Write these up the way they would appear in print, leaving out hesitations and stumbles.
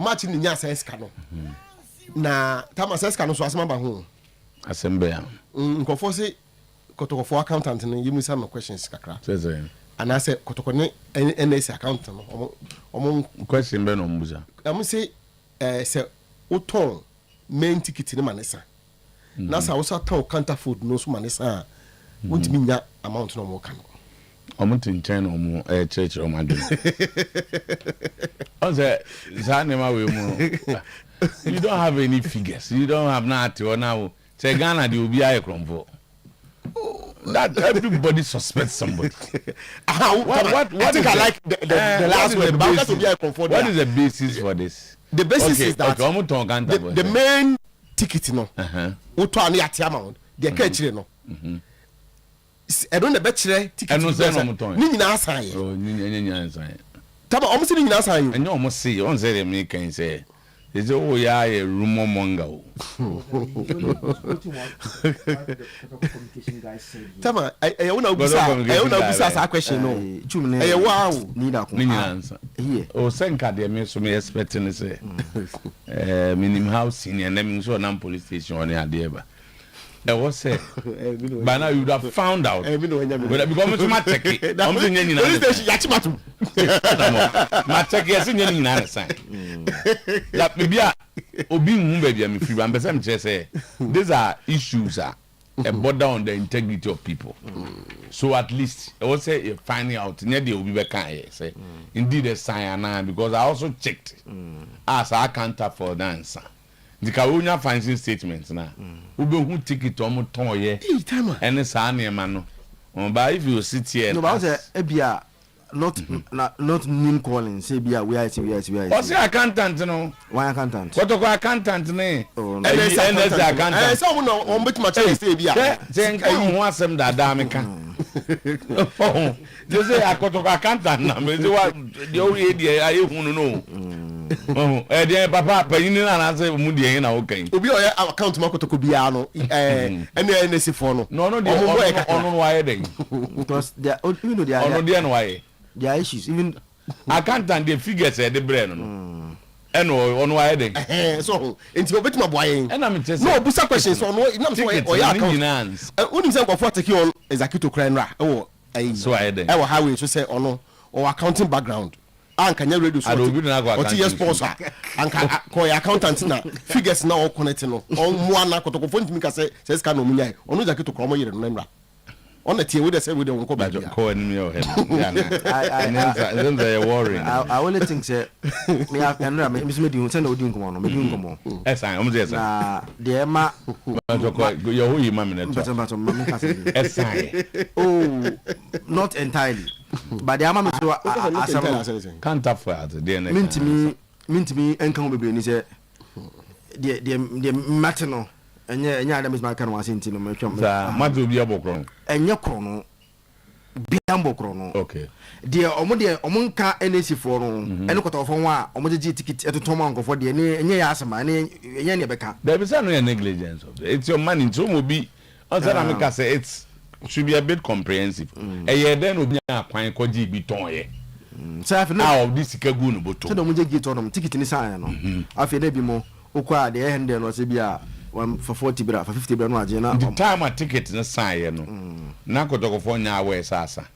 much in the says cano. Na Tamas cano so asma bahu. Assembly. Conforce Kotoko for accountant and you miss some questions kakra. Says and I said Kotoko NS accountant among question Ben Musa. I must say say Oton main ticket in Manessa. Nasa was a town counterfoot no Manessa. Won't mean that amount no more cano. In China or more church or my day. You don't have any figures. You don't have nothing or now. Say Ghana, you will be a crumble. That everybody suspects somebody. What think I like the last word? What is the basis for this? The basis is that the main ticket, no, Otuo-Acheampong, the catch, no. I don't know better ticket. I don't say no more. Nina sign. Oh, Nina sign. Taba almost Nina sign. And you almost see, on say me can say, it's oh yeah, a rumor monger. Tama, I want to question. No, wow, Nina answer. Here, oh, Senka, they may so me expecting to say, minimum house senior, and then so non police station on the idea. I was said, by now you would have found out. But because my check, I'm saying, my check is in any sign. That maybe Obin baby, I'm free. I'm say these are issues that border on the integrity of people. So at least I would say finding out near the Obi say indeed a sign because I also checked as I can't afford the answer. The Karunya financing statements now. Who take it to ton ye and it's a man. But if you sit here, no, but Ebia not name calling, say Bia, we are. What's the accountant? No, why accountant? What the accountant name? And there's accountant. Someone on which much say Bia. Then come want some that damn can. You say I got to accountant number. The old idea I want to know. Papa, but you know, I say, Moody ain't okay. Will be our account Marco to Cubiano, and the NSC for no, why they because they are, you know, they are why there are issues, even I can't and the figures at the brain. And on why they so into a bit my boy, and I'm just no Busa questions or no, not or your account. Only some of what take you on is a kito crane. Oh, so I did. I will highway to say or no, or accounting background. Can you reduce what you sponsor? And call your accountant now. Figures now connecting on one to phone to me says can no only the to come here remember. On the tea with the same with the call in your head. I worry. I only think that me and Miss Medium send Odin come on, Medium come on. Yes, I am just dear ma, your mammy. Oh, not entirely. But the amount can't afford the mean to me and come be say the maternal and yeah, that is my kind of into the matter be a bocron and your chrono be chrono. Okay, dear Omunka NC for and look at one Omoji ticket at the Tomango for the Yasama and Yanabeka. There is no negligence of it. It's your money, so will be. I say it's. Should be a bit comprehensive. A year then will be a quite koji biton. So I have this Kagun but to the get on them ticket in the sign. I feel maybe more. Oqua the end there was a one for 40 bra for 50 bra. The time a ticket in the sign. Nako for now where Sasa.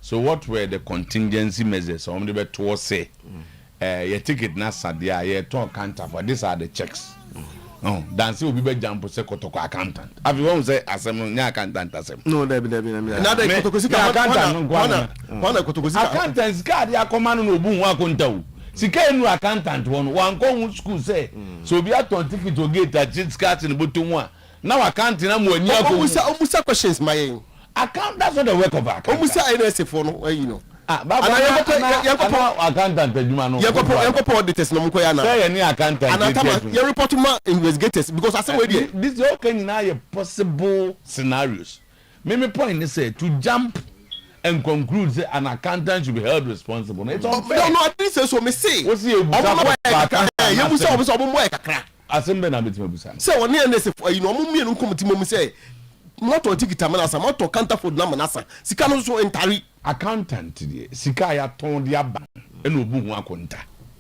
So what were the contingency measures on the bed to say? Your ticket nasa dia ye talk can't for these are the checks. Oh, dance will be jump to Kotoko accountant. Have you won't say as a accountant as him? No, Debbie. Another accountant's card, ya command no boom, one couldn't. She came to accountant one go school say. So be at on ticket to get that jet scratch in the bottom one. Now accounting, I'm when you almost questions my account. That's not the work of account. Almost I for no, you know. Accountant, you report to investigators because I said this all can now possible scenarios. Maybe point is say to jump and conclude that an accountant should be held responsible. It's unfair. No, I didn't say so. Me say. What's the so when you know me and come say not to take it manasa, not to counterfeit manasa. Sikano so entire accountant. Sika ya ton dia ban. Eno bu hu akonta.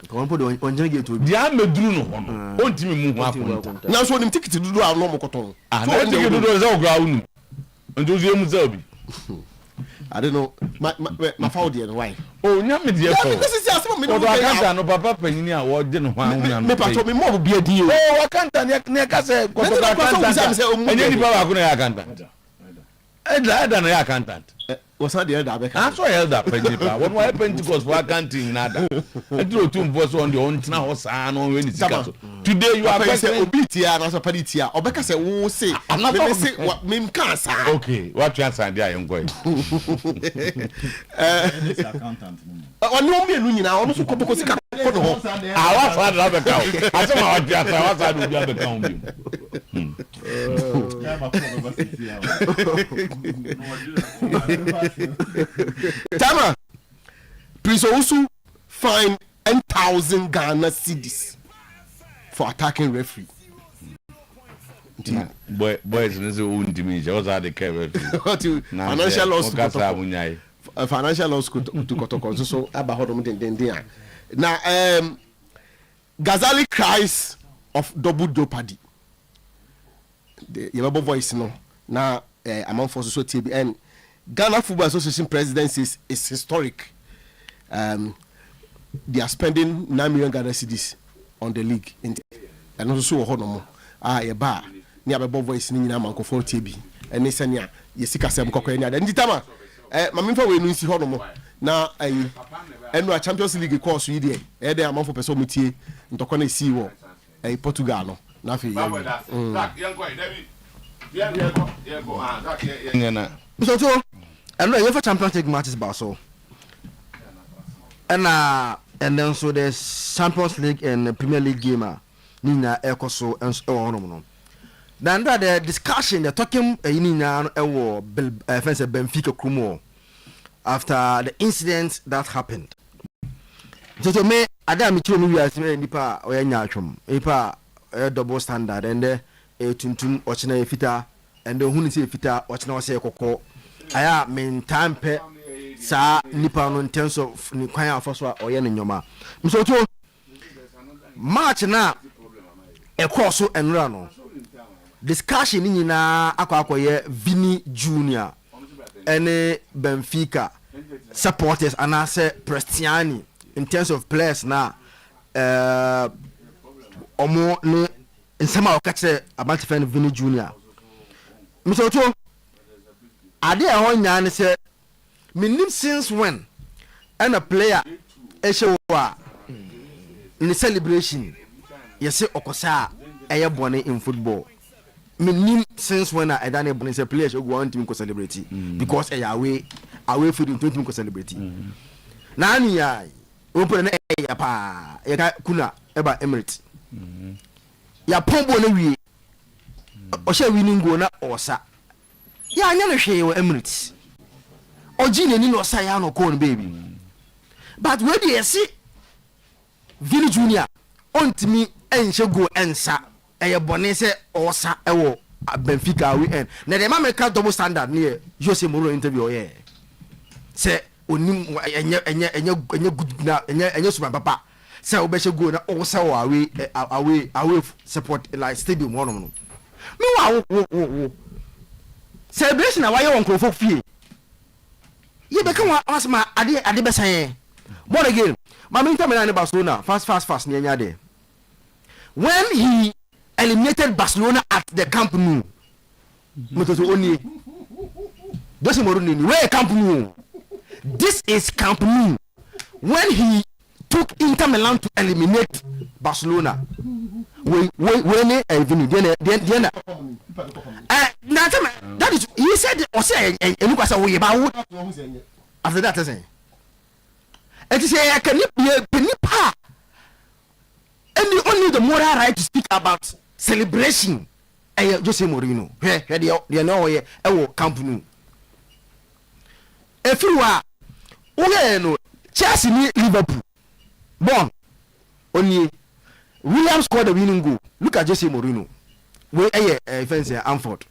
Kon po do onje get to. Dia meduru no ho no. Ontimi mu ho akonta. Na so nim ticket dudu a no mo koton. Ah, na ticket dudu za ogura unu. Njo zo emu za obi. I don't know. My foul there why? Oh, nya me there for. This is asem me no. O akanta no papa panini a wo de no ho anu. Me pato me mo bi adi o. Oh, akanta ne ka se ko akanta. Enye ni baba ko na ya akanta. Elder na ya accountant. Was that the elder Abeka? I saw elder Penjipa. What why Pentecost for accounting nada? I do two voice on the own now no when it's today you are say obitia na so paditia. Obeka say wo say I'm not say me cancer. Okay, what you answer there you going? This accountant. Onu me nu nyina onu so koboko sika ko no ho. Our father Abeka. I say my what you answer what I do Abeka on Tama, Prince Owusu fined 10,000 Ghana cedis for attacking referee. Boys, this is undiminished. What's that the referee? Financial loss. Financial loss to Kotoko. So about how now, Ghazali cries of double jeopardy. The Yoruba voice no now among forces so TBN Ghana Football Association president says it's historic. They are spending 9 million Ghana cedis on the league and also honomo a bar near Bob voice in Yamanko for TB and Nisania Yesika Sam Coconia and Ditama Mamma we no see honomo now a Champions League course you there amount for person mutie ntokone see wo Portugal nothing. So and no UEFA Champions League matches about so. And then so the Champions League and the Premier League game Nina Ekoso and so on. Then the discussion the talking Nina fence Benfica Kumo after the incident that happened. So me Adam Michu we as nipa oyanyachum. Nipa double standard and the tuntun ochina fita and the huni se fita ochina se kokko aya main time pe sa nipa no in terms of ni kwan afoso oye ne nyoma so to match na ekoso enra no discussion ni nyina akwakoye Vini Junior ene Benfica supporters anase Prestiani in terms of players na omo ne nsema o kache about fan Vini Junior Mr. Otuo ade e ho nya ne se minim since when and a player e she wa in celebration yesi okosa eye bone in football minim since when I done bone say players go want to celebrate because away food in 20 ko celebrate na ani ya open na ya pa ya kuna eba Emirates ya pombo na wie o she winning goal na osa ya anya no hwe wo Emirates ogine ni no osa ya no ko baby but we dey see Vini Junior ontimi enche go ensa eye bone se osa ewo Benfica we end na dem America double standard ne Jose Mourinho interview oye se onim enye good na enye super papa se obeshe go na osa away support like stadium one no me wa celebration na why won krofo fie ye be kan asma ade be san born again mama Inter Milan Barcelona fast near there when he eliminated Barcelona at the Camp Nou motoso oni Jose Mourinho where Camp Nou this is Camp Nou when he took Inter Milan to eliminate Barcelona when Vini then that is he said or say and look as we about after that saying and say I can be pa and you only the moral right to speak about celebration Jose Mourinho they know here Camp Nou if you are no Chelsea ni Liverpool born only Williams scored the winning goal. Look at Jose Mourinho. Where fence Anford.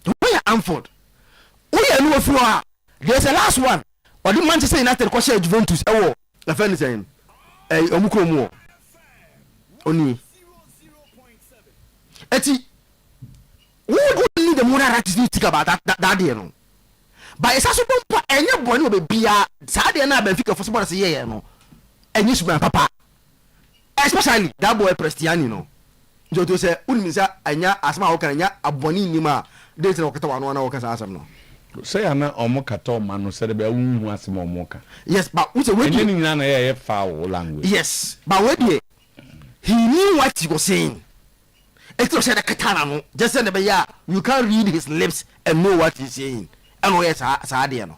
Where Anford? Where no floor. There's a last one. Or the Manchester United ko share Juventus the friend is saying omukromu oni eti who need the moral right to think about that day no but it's also don't any boy no be bia Saturday na Benfica for somebody say yeah no enyi suban papa especially that boy Prestiani no joto say unimisa anya asma wo kan anya aboni nima dey say okata wano na wo kan asam no say ana omokata ma no say be unhu asem omoka yes but we say we any nyina na yeah foul language yes but we he knew what he was saying. It's not said katana no just say be ya you can't read his lips and know what he's saying and oh yes Saturday no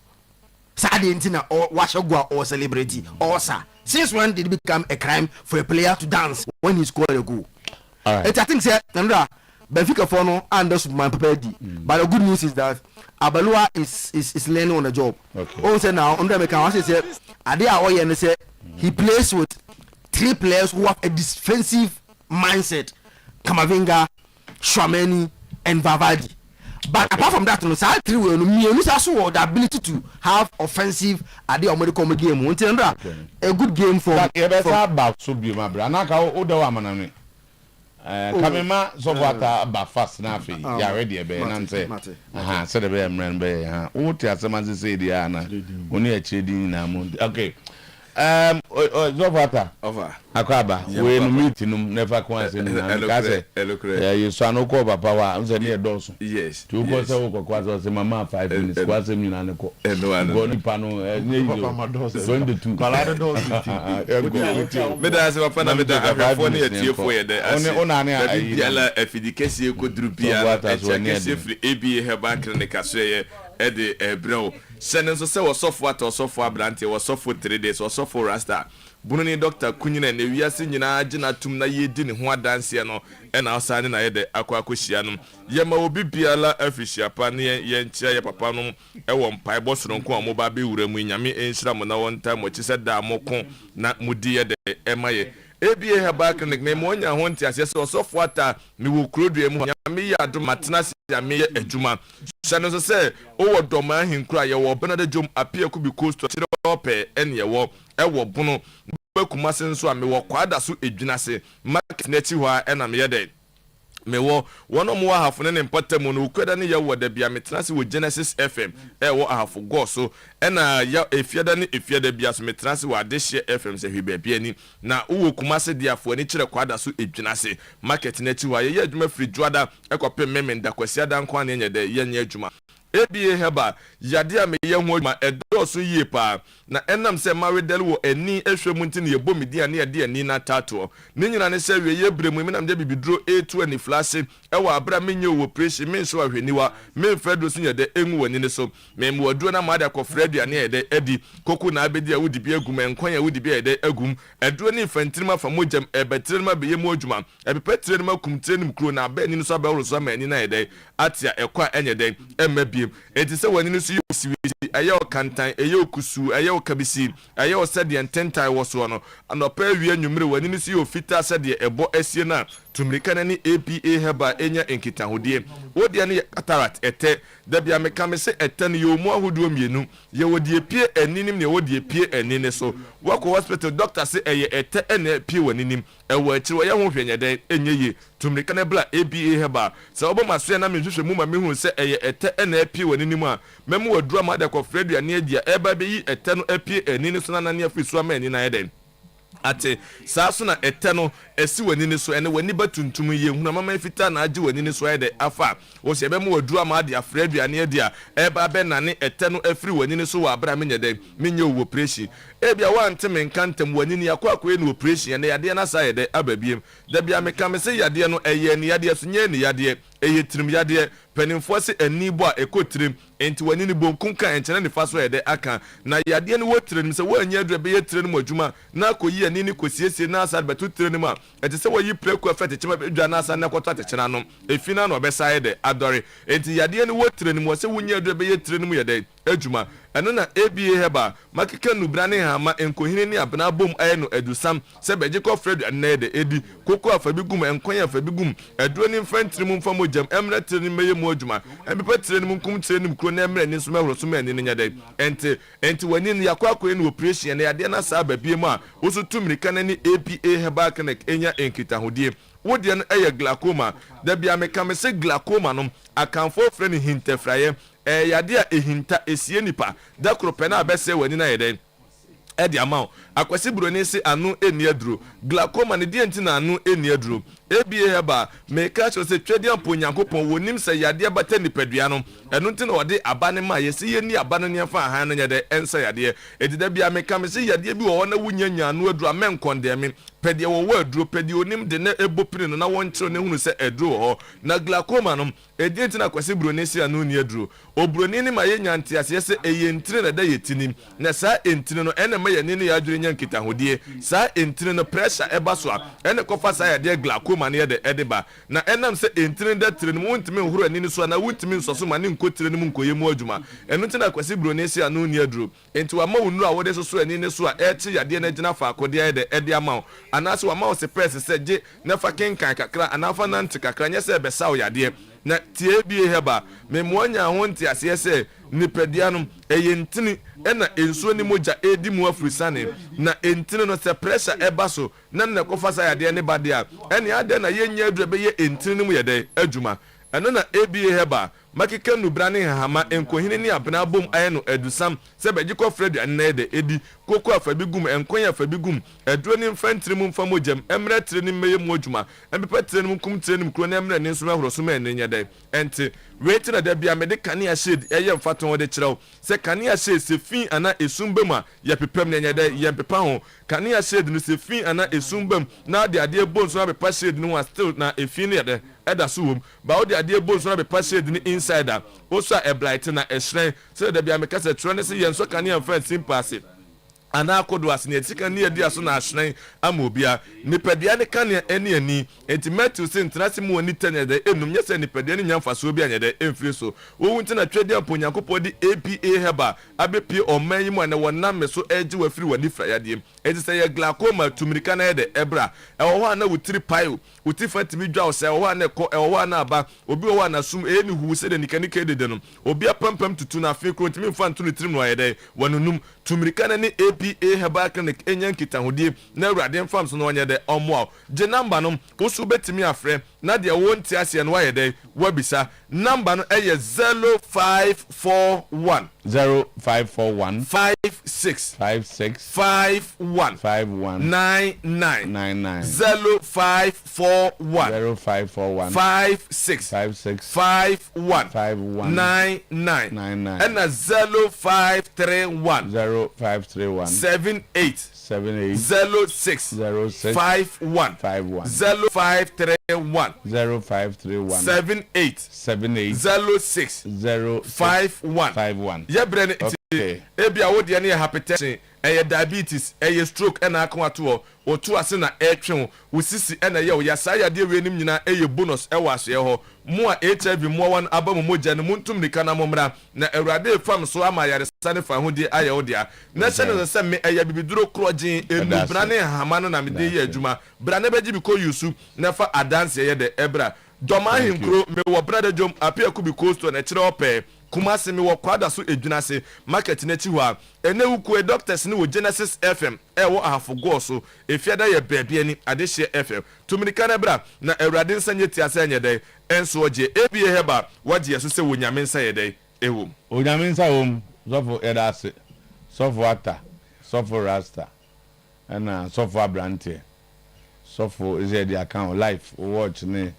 Saturday ntina or washogwa or celebrity or sir since when did it become a crime for a player to dance when he scored a goal? All right. I think say Nandra Benfica for no and that's my prepared. But the good news is that Abalua is learning on the job. Okay. Also now under me can say Adia Oye say he plays with 3 players who have a defensive mindset. Kamavinga, Shwameni and Vavadi. But apart from that, no, side 3 will also the ability to have offensive at the American game. A good game for about so be my brother. Oda Kamema so what about fast na fi ya ready e be na nse aha se de be mren be ha o ti asema se di ana oni e chedi na mu okay Zofata over akwaba we no meet num never come say na ka say ya you so anoko papa wa nse ne doso yes tu ko se wo kwa so se mama 5 minutes kwa se mi na ne ko go ni pano ne papa ma doso 22 kala doso me da se papa na me da afọ ne etiefo ye de ase ona ne ayi yala afidikesi e ko drupia e chekesi free ABA Herbal Clinic asoye e de ebro sene so se wo sofo abrante wo sofo 3 days wo sofo rasta bunu ni doctor kunyina na wiase nyina agina tum na yedi ne ho adanse no e na osane na ye de akwakohia no ye ma obi biala afishia pa ne ye ntia ye papa no e wo mpai bosoro nko mo ba be wura mu nyame enhira mo na wonta mo chi se da mo ko na mudi ye de emaye ABA Herbal Clinic na mo nya ho ntia se sofo ata mi wo kurodua mu nyame ya do matena se nyame ye adwuma sene so se o wo doma hinkura ye wo benade jom apia ku bi coast tire ope en ye wo e wo bunu bakuma se nso a me wo kwada so edwinase market na chi hwa e na me ye de me wo wono mo ahafo ne mpatamu no kwada ne ye wo da bia metenase wo Genesis FM e wo ahafo go so e na ya efiada ne efiada bia so metenase wo Adehye FM se hwe bia ani na wo kuma se dia fo ani kire kwada so edwinase market na chi hwa ye adwuma free juada e kope memenda kwasi ada nko ane nye de ye nye adwuma ABA Herbal yade a me ye ho ma edoso yie pa na enam se maredel wo ani ehwemu nti ne yebo media ne yade ani na tato ne nyina ne se wie ye bremu me nam de bibidro A2 ani flash e wo abra menye wo operation men so ahweniwa men fredo so yede enwu wani ne so mem woduro na maada ko fredo ane yede edi koku na abedi a wodi bi agum enkwan ya wodi bi yede agum eduro ne infantirima fa mojam ebetirima be ye mu adwuma ebepetirima kumtirenim kro na ba ani so abawro so ma ani na yede atia ekwa enye de emabi enti se wani no so yosiwi ayo kantan ayo kusu ayo kabisi ayo sede ententai wo so no anopa awie nwumre wani no so yofita sede ebo asie na tumrika na ni ABA Herbal enya enkitahodie wodi ne cataract ete da bia meka me se ete ne yomu ahodo mienu ye wodi epie aninim ne wodi epie anine so wako hospital doctor se eye ete ene epie waninim ewo akiri wo ye ho hwenyede enye tumrika na bla ABA Herbal se obo maso na me hwehwe mu ma me hu se eye ete ene epie waninim a memu wadura ma da ko fredo ane adia eba be yi ete no epie anine so na ne afisu ama ani na yeden ate saaso na ete no esi wani ni so ene wani batuntum ye huna mama fita na agi wani ni so ede afa wo se be mu waduru ama de afra aduane adia eba be na ne ete no afiri wani ni so wa abra menye de menye wo operation ebia wa ntem nkantem wani ni akwa no operation ene yade na sa yede ababiem da bia meka me se yade no eye ni yade so nye ni yade eye tirim yade penimfo se anibo a ekotirim enti wani ni bonkun kan enchene ni faso yede aka na yade ni wotirim se wo anya adua be ye tirim adwuma na koyi ani ni kosiesie na asad betu tirim a eti se wo yi preku afete chema adwa na asad na kwota techena no efina no obesa yede adore enti yade ni wotirim wo se wonya adua be ye tirim yede adwuma ɛno na ABA heba makeka nubrane hama enkohine ni abena bom aye no adusam se beje ko Fred anede edi koko afa bi gum enkonya afa bi gum aduro ni mfantiri mu mfa mojam emre tire ni meye mu adwuma empepa tire ni mu kum tire ni kro na emre ni so mahoro so mani ni nyade enti wani ni yakwa ni operation na yade na sa babie mu a wo so tumirika na ni ABA heba clinic enya enkitahodie wodi no eye glaucoma da bia meka me se glaucoma no akanfo frɛ ni hintefraye yade a ehinta esie nipa da kropɛ na abɛsɛ wani na yɛden ɛdi amount akwasi buroni se anu eni aduro glaucoma ne die nti na anu eni aduro ABA heba meka cho se twedi ampo nyankopɔn wonim sɛ yade bata nipadua no ɛno nti na wɔde abane ma yɛsi yɛni abane ne fa han no nyɛde ɛnsa yade edida bia meka me se yade bi wɔ na wunyanya anu aduro amenkɔndɛme pɛdeɛ wɔwɔ aduro pɛdeɛ onim de na ebopiri no na wɔnkyerɛ ne hunu sɛ aduro hɔ na glaucoma no edie nti na akwasi buroni se anu ni aduro oburoni ne ma yɛnya ntiase sɛ eye ntire na da yɛtinim na saa entire no ɛna ma yɛne ne yɛadwere nya nkitahodie saa entire no pressure ɛba so a ɛne kɔfa saa yɛde glaucoma ne yɛde ɛdeba na ɛnam sɛ entire da tire no wontimi nhoro ani no so na wontimi nsɔso ma ne nkotire no mu nkoyɛ mu adwuma ɛno nti na akwasi buroni se anu ni aduro enti wa ma wonu a wɔde soso ani ne so a ɛkye yade na gyina fa akɔde yɛde ɛde ama anaso wa ma wo se pɛs sɛ gye na fa kenkan kakra anafa nante kakra nyɛ sɛ bɛsa wo yade na tie bie heba me moanya ho ntiase sɛ nipadua no ntini ɛna ensuo ni moja edi mu afrisane na ntini no sɛ pressure ɛba so na na kɔfa sa yade ne bade a ɛne ade na yenya aduru bɛyɛ ntini mu yɛde adwuma ɛno na ABA heba makeka nubrane hama enkohine ni abena bom aye no adusam se beji ko Fred anede edi koko afa bi gum enkonya afa bi gum aduro ni mfantiri mu mfa mojam emre tire ni meye mu adwuma empepa tire ni kum tire ni kro na emre ni so mahoro so ma enya dai enti weti na da bia me de kanea shade eye mfaton de kirew se kanea shade se fin ana esumbam a ye pepam na enya dai ye pepa ho kanea shade no se fin ana esumbam na de ade bonso na pepa shade no wa still na efin ne de eda so wom ba o de ade bonso na pepa shade ni insider also a blight na eshren se da bia me kasa tro ne se ye nso kanea mfa simpase ana akodo asene etika ne edi aso na ahyen ama obia nipadua ne kanea eni ani enti Matthew se ntenase mu oni tenede enum nyese nipadua ne nyamfaso obi anyede emfiri so wo ntina twede amponyankopɔ di ABA heba abepie ɔman yi mu na wonam meso eji wafiri wani frayade enti se ye glaucoma tumirika na yede ebra ɛwɔ hɔ na wutiri payo wuti fatimi dwa wo se ɛwɔ hɔ na ɛkɔ ɛwɔ hɔ na aba obi wɔ hɔ na sum eni hu se de nikanika de no obi apampam tutu na afi kro ntimi mfa ntu tirim no yede wanunum tumirika na ne ABA heba clinic enya nkitahodie na awurade mfam so no onye de omo je number no wo so betimi afre na de wonti ase no waye de wabisa number no eye 0541 0541 56 51 99 0541 56 51 99 and 0531 78 06 51 0531 78 06 51 yebrene ebia wo de ne hypertension diabetes stroke na akwato otu ase na etwe wo sisi na ye wo yasa ya de wenim nyina bonus wa aso ye ho mo a HIV mo wan abamu moja ne muntum nika na momra na awurade fam so ama yare sane fa ho de aye wo dia na se ne se me bibiduro krojin enu brane hama no na me de ye adwuma brane beji bi ko yusu na fa adanse ye de ebra doma hinkro me wo brother jom apia ku bi costo na kire ope kumase me wo kwada so edwunase market na chi ho a ene wuku doctors ne wo Genesis FM wo ahafogo so efiada ye baabi ani adehye FM tumirika na bra na awurade nsanye tiase anye dai enso oje ABA heba waje so se wonyame nsa ye dai ewo onyame nsa wom sofo edase sofo ata sofo rasta ana sofo abrante sofo is the account life watch ne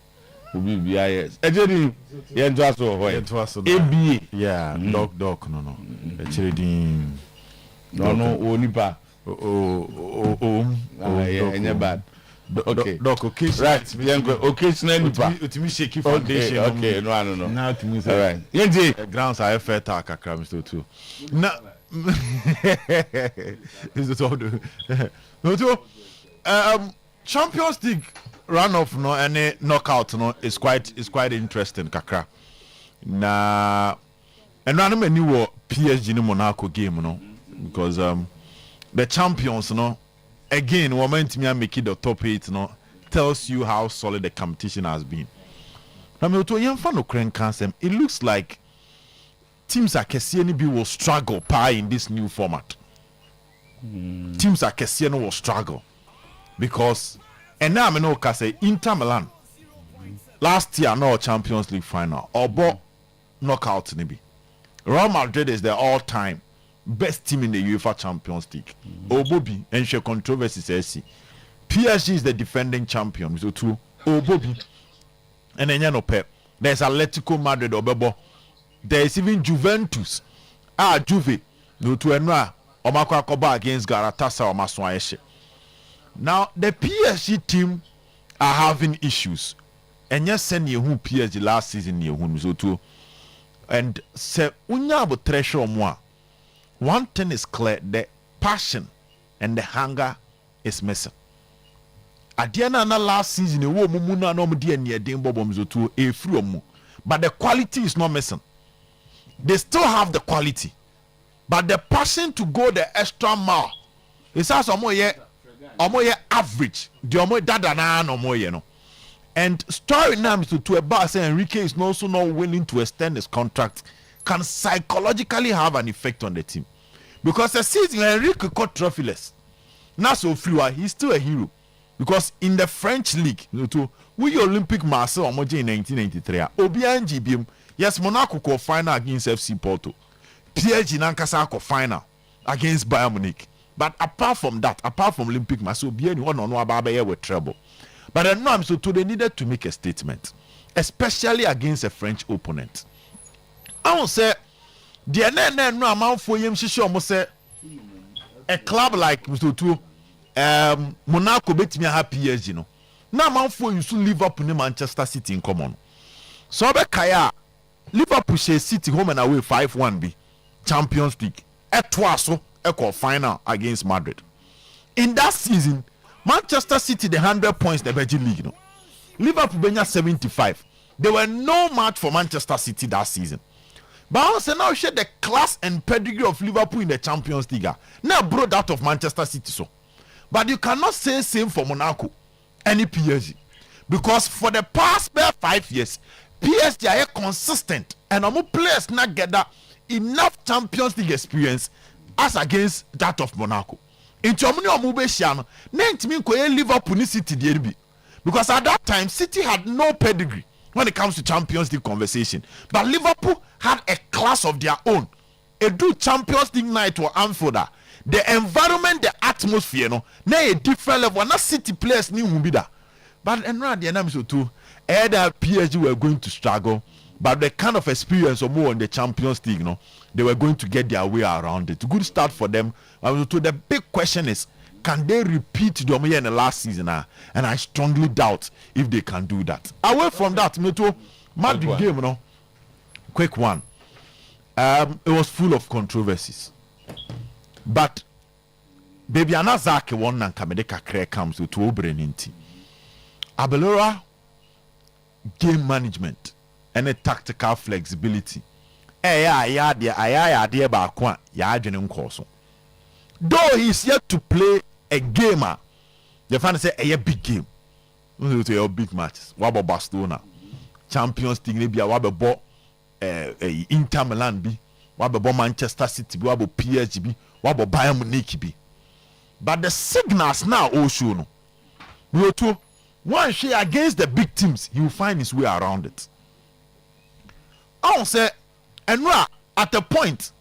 obi bia yes ejeni ye nto aso ho ye ABA yeah doc no echredin no onipa enye bad okay doc occasion right occasionally nipa utimi shake foundation okay no now to me all right yenje grounds are fair talk akra Mr. Otuo na is it all no to Champions League run off no any knockout no is quite interesting kakra na and random any war PSG in Monaco game, no, because the champions, no, again, moment me make it the top 8, no, tells you how solid the competition has been. Now, me to young fan of Ukraine cancer. It looks like teams like KCNB will struggle in this new format. Teams like KCN will struggle because, and now I know say Inter Milan last year no Champions League final or knockout maybe. Real Madrid is the all-time best team in the UEFA Champions League. Obobi and share controversy says PSG is the defending champion. So too Obobi and then no pep. There's Atletico Madrid Obebo. There is even Juventus. Juve no to enra Omako Akoba against Galatasaray or Maswaeshe. Now the PSG team are having issues. And yes, send you who PSG last season you who so too. And say unya bo treasure moi. One thing is clear, the passion and the hunger is missing. At the end of last season, but the quality is not missing. They still have the quality, but the passion to go the extra mile is also more average. And story now to a bar saying Enrique is also not willing to extend his contract can psychologically have an effect on the team. Because the season Enrique got trophyless. Now so free, he's still a hero. Because in the French league, we Olympic Marseille in 1993, Obianji BM, yes, Monaco co final against FC Porto. PSG Nankasa co final against Bayern Munich. But apart from that, apart from Olympic Marseille, Obianji one on one with trouble. But then no, so they needed to make a statement, especially against a French opponent. I will say, the no amount for him, she almost say a club like Mr. Monaco bet me happy years, you know. Now amount for you to Liverpool and Manchester City in common. So Kaya Liverpool City home and away 5-1 B Champions League. Etwaso equal final against Madrid. In that season, Manchester City the 100 points the Belgian league, you know. Liverpool benya 75. There were no match for Manchester City that season. But I say now share the class and pedigree of Liverpool in the Champions League. Now brought out of Manchester City so. But you cannot say same for Monaco, any PSG. Because for the past 5 years, PSG are consistent and our players not get that enough Champions League experience as against that of Monaco. In Germany or Mubeshiano, named me Liverpool City DRB. Because at that time, City had no pedigree when it comes to Champions League conversation. But Liverpool had a class of their own. A do Champions League night or Anfield. The environment, the atmosphere, no, na a different level. Not City players ni umbida. But and now the enemy too. Either PSG were going to struggle, but the kind of experience or more in the Champions League, no, they were going to get their way around it. Good start for them. The big question is, can they repeat the Omeya in the last season? And I strongly doubt if they can do that. Away from that, Madrid game, you know, quick one. It was full of controversies. But baby anazake one nan kamedeka kre comes to obreninti. Abelora game management and a tactical flexibility. Ya ba kwa ya adwene nkoso. Though he's yet to play a gamer, the fan say a big game. To big matches. Wabo Barcelona, Champions League, wabo Inter Milan bi, wabo Manchester City, wabo PSG bi, wabo Bayern Munich bi. But the signals now all show no. We to one share against the big teams, he will find his way around it. I will say, and at a point,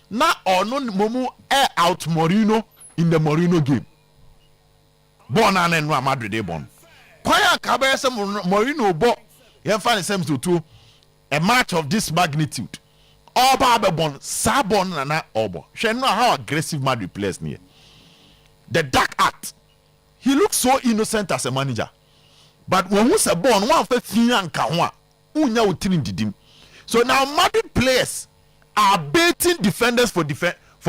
now or no Momo air out Mourinho in the Mourinho game. Born and Madrid born. Kwaya Kabesa Mourinho bought you find the to a match of this magnitude. All Bababon, Sabon and Obo. She know how aggressive Madrid plays near. The dark act. He looks so innocent as a manager. But when we say born, one for Finan Kawa, Unya Utin Didim. So now Madrid players are baiting defenders for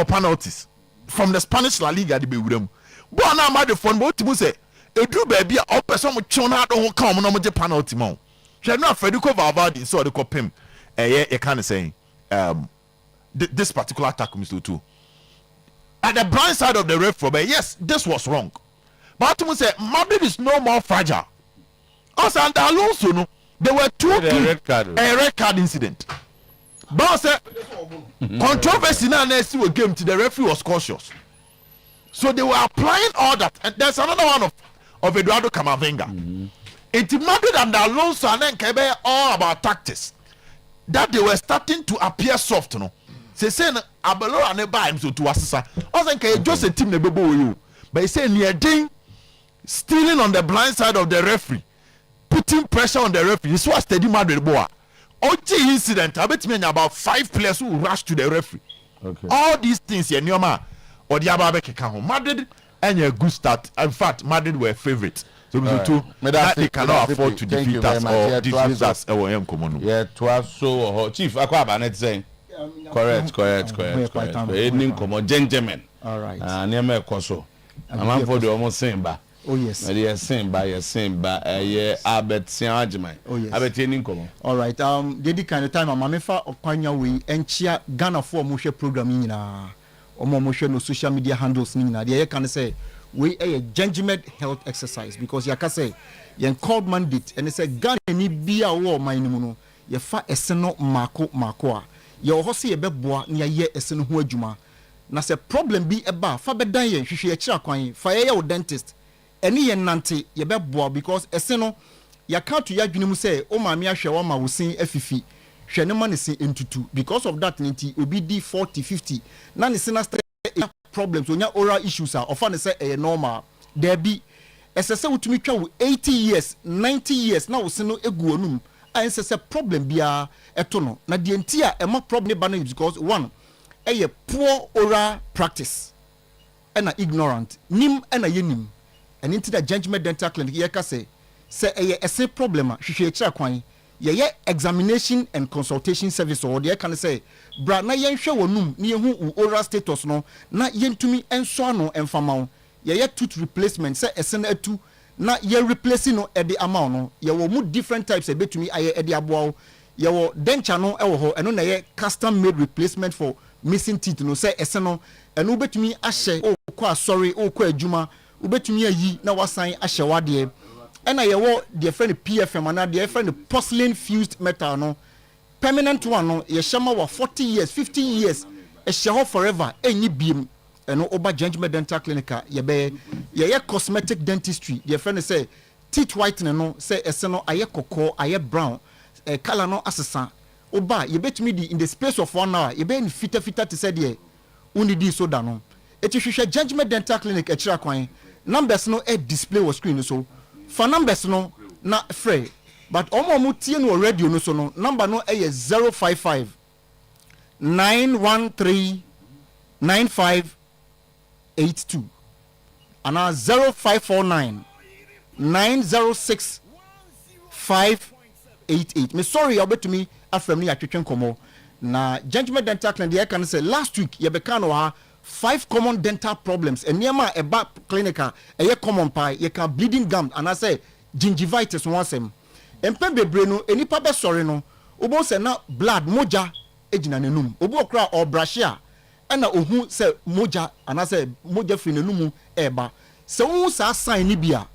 penalties from the Spanish La Liga. They be with them. But now Madrid phone, but to say, a do baby, or person with Chona don't come on the penalty. Mo. She not Federico Valverde, so the cop him. A kind of saying, this particular tackle, Mr. Otuo. At the blind side of the referee, but yes, this was wrong. But I say Madrid is no more fragile. Also, under Alonso, no, there were a red card incident. But I say controversy now next to a game to the referee was cautious. So they were applying all that. And there's another one of Eduardo Camavinga. It Madrid and Alonso and then Kebe all about tactics. That they were starting to appear soft, no. Say Abelo and Eba him so to assasa. Also just a team nebebo you. But he say near ding stealing on the blind side of the referee, putting pressure on the referee. This was steady Madrid boy. OG incident. I bet me about 5 players who rushed to the referee. Okay. All these things here, Nyoma or the Ababeke can home. Madrid and a good start. In fact, Madrid were favorites. So that they cannot afford to defeat us or defeat us. Yeah, to us so Chief Akwaba net saying. Correct. Gentlemen. All right. Near me koso. I'm for the almost same ba. Oh yes. Yes, same ba. Yeah, Albert Siajman. Oh yes. Albert Komo. All right. Dedi kind of time Mamefa Okwanya we enchia Ghana for Moshe programming na omo Moshe no social media handles ni na. They can say we a gingerbread health exercise because yaka say yen called mandate and they say Ghana ni bia wo man mu no ye fa eseno mako a ye ho se ye beboa na ye eseno ho adwuma na se problem bi eba fa bedan ye hwehwe ye kira kwan fa ye wo dentist eni ye nante ye beboa because eseno yaka to ya dwene mu say o ma me ahwe wo ma wo sin afifi hwe ne ma ne sin entutu because of that nti obi di 40-50 na ne sin problems onya oral issues are often say a normal there be esese wutumi twa 80 years 90 years na wo se no egu onum and say problem bia eto no na de ntia e ma problem ba no because one poor oral practice and ignorant nim and yenim and into the judgment dental clinic ye ka say ese problem a hwehwe kira kwan ye examination and consultation service or they can say bra na yen hwe wonum na yehu oral status no na yentumi enso ano enfama ye tooth replacement say ese na atu na ye replacing no e de amount no ye wo mu different types e betumi aye e de aboa ye wo denture no e wo ho eno na ye custom made replacement for missing teeth no say ese no eno betumi ahye o kwa sorry o kwa adwuma o betumi ayi na wasan ahye wade and I wo the friend PFM and the friend porcelain fused metal no permanent one no ye shama wa 40 years 15 years e sheho forever enyi biem eno oba judgment dental clinic ye cosmetic dentistry the friend say teeth whitening no say ese no aye koko aye brown color no asesa oba ye betumi di in the space of 1 hour ye be in fita to say there uni di so da no etihwehwe judgment dental clinic e kira kwan numbers no e display was screen so for numbers no na free but omo tie no radio no so no number no e 055 913 9582 and 0549 906 588 me sorry you bet me after me atwetwen komo na judgment dental clinic they can say last week you be kan wa 5 common dental problems and niema eba clinical eye common pie you can bleeding gum and I say gingivitis one sem empe bebre no enipa be sorry no obo se na blood moja ejina nenum obo okra or brashia na ohu se moja and I say moja free nenum eba se hu sa sign ni bia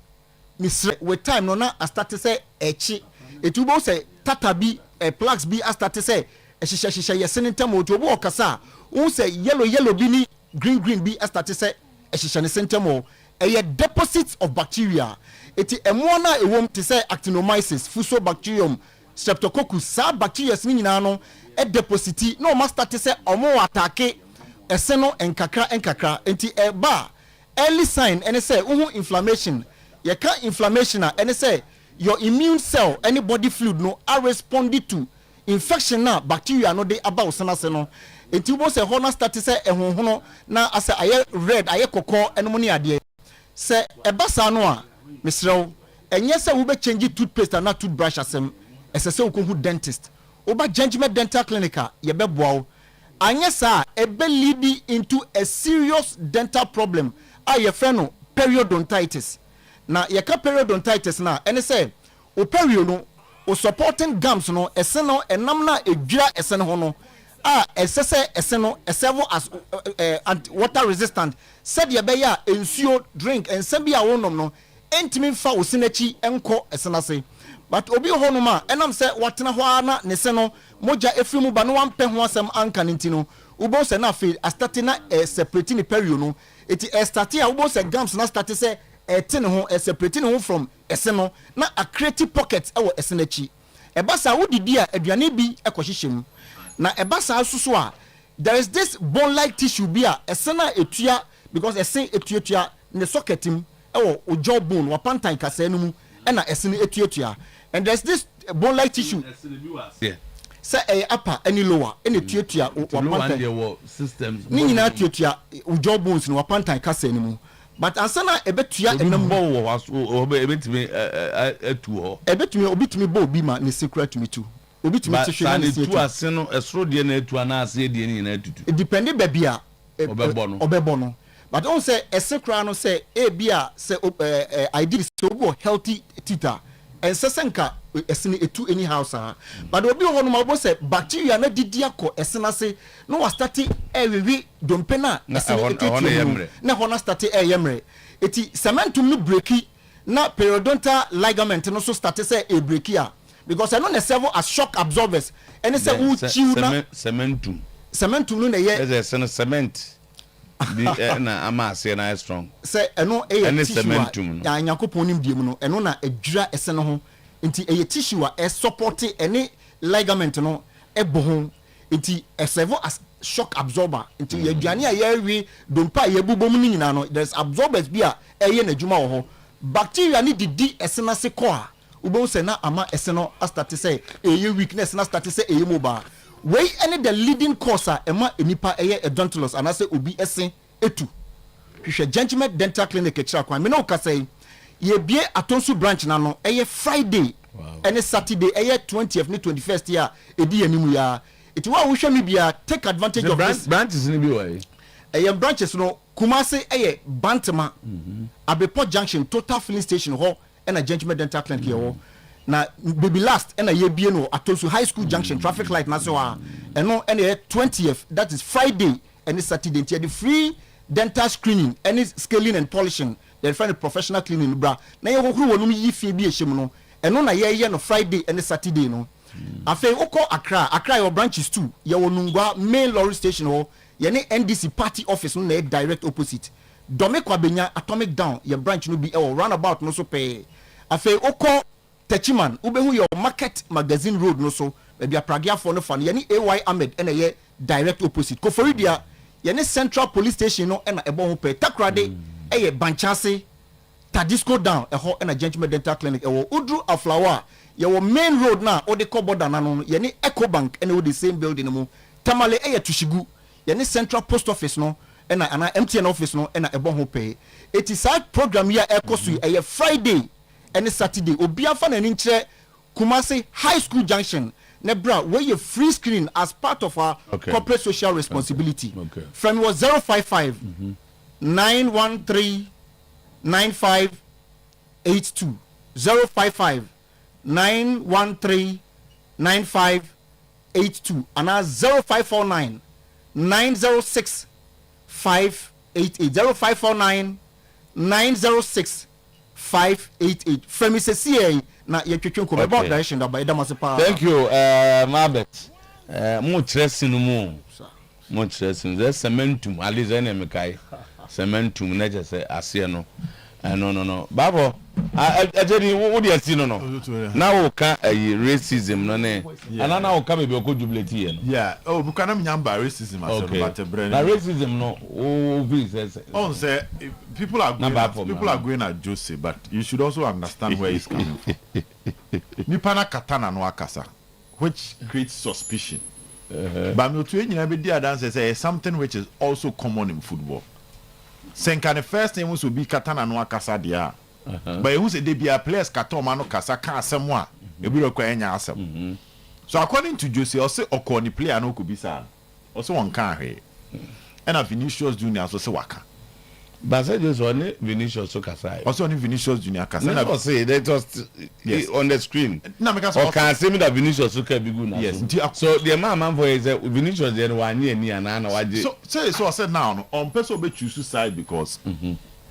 misre with time no na start say echi etubo se tata bi plaques bi start say ehihye yesene ntam obo okasa hu se yellow bi ni green bi start say ehihye ne sentamo deposits of bacteria eti emona ewom te say actinomyces fusobacterium streptococcus sa bacteria ni nyina no depositi no ma start say omo attack ese no enkakra enti eba early sign ene say uhu inflammation ye ka inflammation ene say your immune cell any body fluid no are responding to infection na bacteria no dey about sana se no enti wo say ho na start say ehonhono na ase aye red aye kokko eno ni ade se ebasa no a misrew enye se wo be change toothpaste na toothbrush asem ese se wo ko hu dentist oba judgment dental clinic ye be boa anya sa ebe lead into a serious dental problem ye friend no periodontitis na ye ka periodontitis na ene say o perio no o supporting gums no ese no enam na edwira ese no ho no ɛsɛ ɛsɛ serve as water resistant said ye be ya ensuo drink ensɛ bi a wonom no entimi fa wo sinachi enko ɛsenase but obi ho no ma enam sɛ watena ho na ne se no moja efiri mu ba no wampɛ ho asɛm anka ne ntino ubo sɛ na fe astarte na separate ne perio no eti starte a ubo sɛ gams na starte sɛ ɛte ne ho separate ne ho from ɛse no na a creative pocket ɛwɔ ɛsenachi ɛba sa wodidi a aduane bi ɛkɔhyehyɛ mu na ɛba sa soso a there is this bone like tissue bi a ɛse na etua because ɛse etuatua ne socket mu ɛwɔ ojaw bone wapantan kasa no mu ɛna ɛse ne etuatua and there's this bone like tissue sɛ ɛyɛ upper any lower ɛna etuatua wapantan system ni nyina etuatua ojaw bones no wapantan kasa no mu but ansana ebetua enam bo ebetimi etu ebetumi obitumi bo obi ma ne secret me too obitumi tihwe na ne etu ase no esoro de na etu ana ase de ni na tutu it depend baby a obebo no but on say esekra no say e bia say ideal say obo healthy tita ensesenka esene etu any house but obi ho no ma say bacteria na didi akọ esena se no was start ewewi dompe na esene etu na ho na start eyemre eti cementum no breaki na periodontal ligament no so start say e breaki a because I know the servo as shock absorbers and say who chiu na cementum no na ye esene cement bi na amase na strong say eno cementum ya yakopon nim die mu no eno na adwura esene ho nti eye tissue a support any ligament no ebo ho nti servo as shock absorber nti yaduane a yawi dompa yabubom ni nyina no there's absorbers bi a eye na dwuma wo ho bacteria ni didi esena se ko a ubon se na ama eseno start say eye weakness na start say eye mobile wey any the leading cause a ema enipa eye odontologist anase obi esen etu hwehwe gentleman dental clinic ekira kwan me no ka say ye bie atonsu branch na no eye friday any saturday eye 20th ni 21st year edi animu ya eti wa wo hwe me bia take advantage of this branches ni bi why eye branches no Kumasi eye Bantama Abepo Junction total filling station ho na gentleman dental clinic here na baby last na ye bie no Atosu high school junction traffic light na so a eno na 20th that is friday and saturday the free dental screening any scaling and polishing they find a professional cleaning bra na ye hohuru wonum yi fie bi ehim no eno na ye no friday and saturday no afi oko Accra your branches too ye wonungwa main lorry station ho ye ne NDC party office no na direct opposite Dome Kwabenya atomic down your branch no be roundabout no so pay afi oko Techiman ubehu your market magazine road no so be a pragia for no fan ye ni AY Ahmed na ye direct opposite Koforidia ye ni central police station no na ebo ho pay Takrade ye Banchase Tadisco down ho na gentleman dental clinic Udru Aflawa ye wo main road na o de koboda na no ye ni Eco Bank na o the same building no Tamale ye Tushigu ye ni central post office no na MTN office no na ebo ho pay it is a program here ekosu ye Friday any Saturday obia fa na ni nkyere Kumasi High School Junction nebra where you free screen as part of our corporate social responsibility from was 055 913 9582 055 913 9582 and 0549 906 588 0549 906 588 from CA na yetwetwe ko about direction da by Damasepa. Thank you Mabet mo tressing mu mo tressing the cementum alize na mekai cementum na je say ase no no babo ajeni wo de asi no na wo ka racism no ne anana wo ka be ko jubilate ye no yeah oh bu kana mnyamba racism as but na racism no o be say on say people are going at Jose, but you should also understand where he's coming from. Nipana katana no akasa, which creates suspicion. But no to any be say something which is also common in football. Senka the first thing was to be katana no akasa dia. But who say they be a players katoma no kasa ka asemwa, e bi require nya asem. So according to Jose, also okoni player no could be sa. Also one can he. And Vinicius Junior also say waka. But I just want Vinicius Okasai. Also on Vinicius Junior Kasa. I say they just on the screen. No, because or can say me that Vinicius Oka be good now. Yes. So the man for is Vinicius the one year near na waje. So I said now on person be choose side because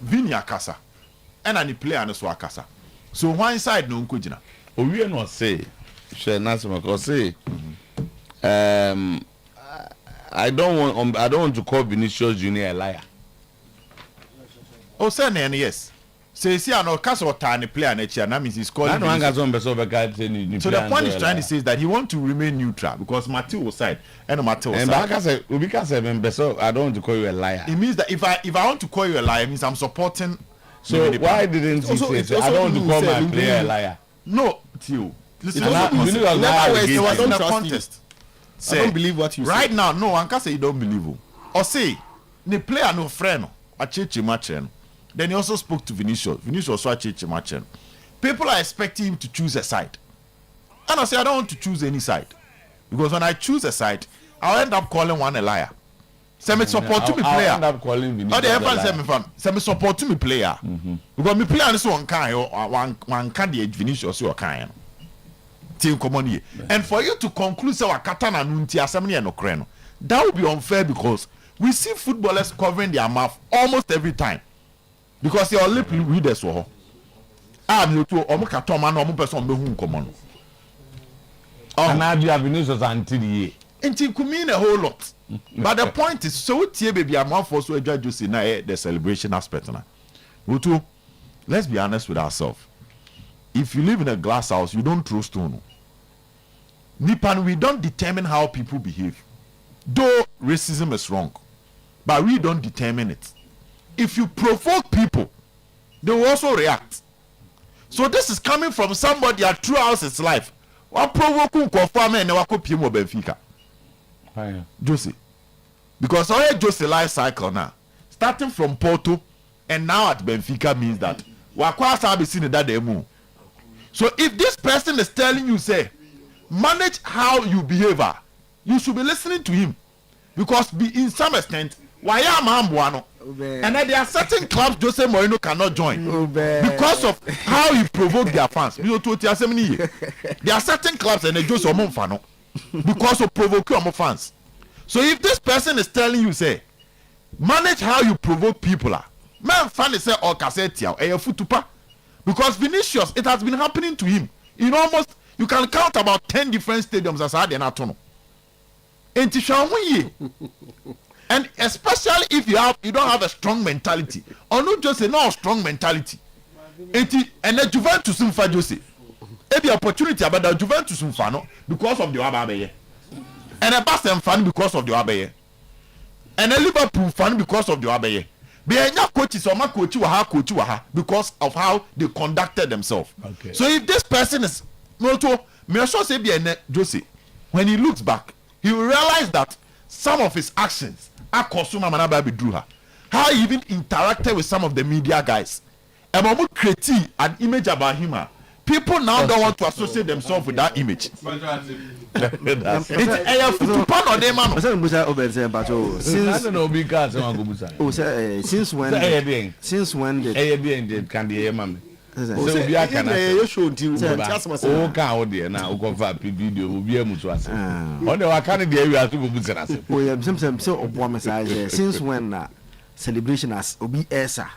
Vini Akasa and any player no so Akasa. So one side no nkojina. Owie no say share nasema ko say I don't want to call Vinicius Junior a liar. Oh, say yes. Say no cast or tiny player next year. That means he's calling. So the point is trying to say is that he want to remain neutral because Matthew was side and Matthew was side. I don't want to call you a liar. It means that if I want to call you a liar, it means I'm supporting. So why didn't you say I don't want to call my player a liar? No, Theo. Listen, there was no contest. I don't believe what you say. Right now, no one can say you don't believe him. Or say the player no friend a cheche match. Then he also spoke to Vinicius. Vinicius also cheche match. People are expecting him to choose a side. And I say I don't want to choose any side. Because when I choose a side, I'll end up calling one a liar. Say me support to me player. I'll end up calling Vinicius. Say me support to me player. Because me player is one kind one can the Vinicius or kind. Team common. And for you to conclude say Wakatana Nunti Assembly no Kreno, that would be unfair because we see footballers covering their mouth almost every time. Because your lip readers were you to Omokatoma no person be who common. And I have Vinicius until the year. And it could mean a whole lot. But the point is, so tie baby I'm not for so judge say na the celebration aspect na. Otuo, let's be honest with ourselves. If you live in a glass house, you don't throw stone. Nipan, we don't determine how people behave. Though racism is wrong, but we don't determine it. If you provoke people, they will also react. So this is coming from somebody that throughout his life. What provoking confirm and never copy him Benfica. Jose. Because all Jose life cycle now, starting from Porto and now at Benfica means that Wakwa be seen that they move. So if this person is telling you, say, manage how you behave, you should be listening to him. Because in some extent, why am I and then there are certain clubs Jose Mourinho cannot join because of how he provoked their fans. There are certain clubs and they Jose Mourinho because of provoking your fans. So if this person is telling you, say, manage how you provoke people, man, fan is say or cassetia or futupa. Because Vinicius, it has been happening to him. In almost, you can count about 10 different stadiums as I had in Atono. And especially if you don't have a strong mentality, or not just a no strong mentality. And the Juventus Mfa Jose. Every opportunity about the Juventus Mfa because of the Abaye. And a Barca fan because of the Abaye. And a Liverpool fan because of the Abaye. Behind coaches or my coach because of how they conducted themselves. Okay. So if this person is not to Jose, when he looks back, he will realize that some of his actions are consumer how he even interacted with some of the media guys. And create an image about him. People now don't want to associate themselves with that image. Since when did can the since when celebration as Obi Esa,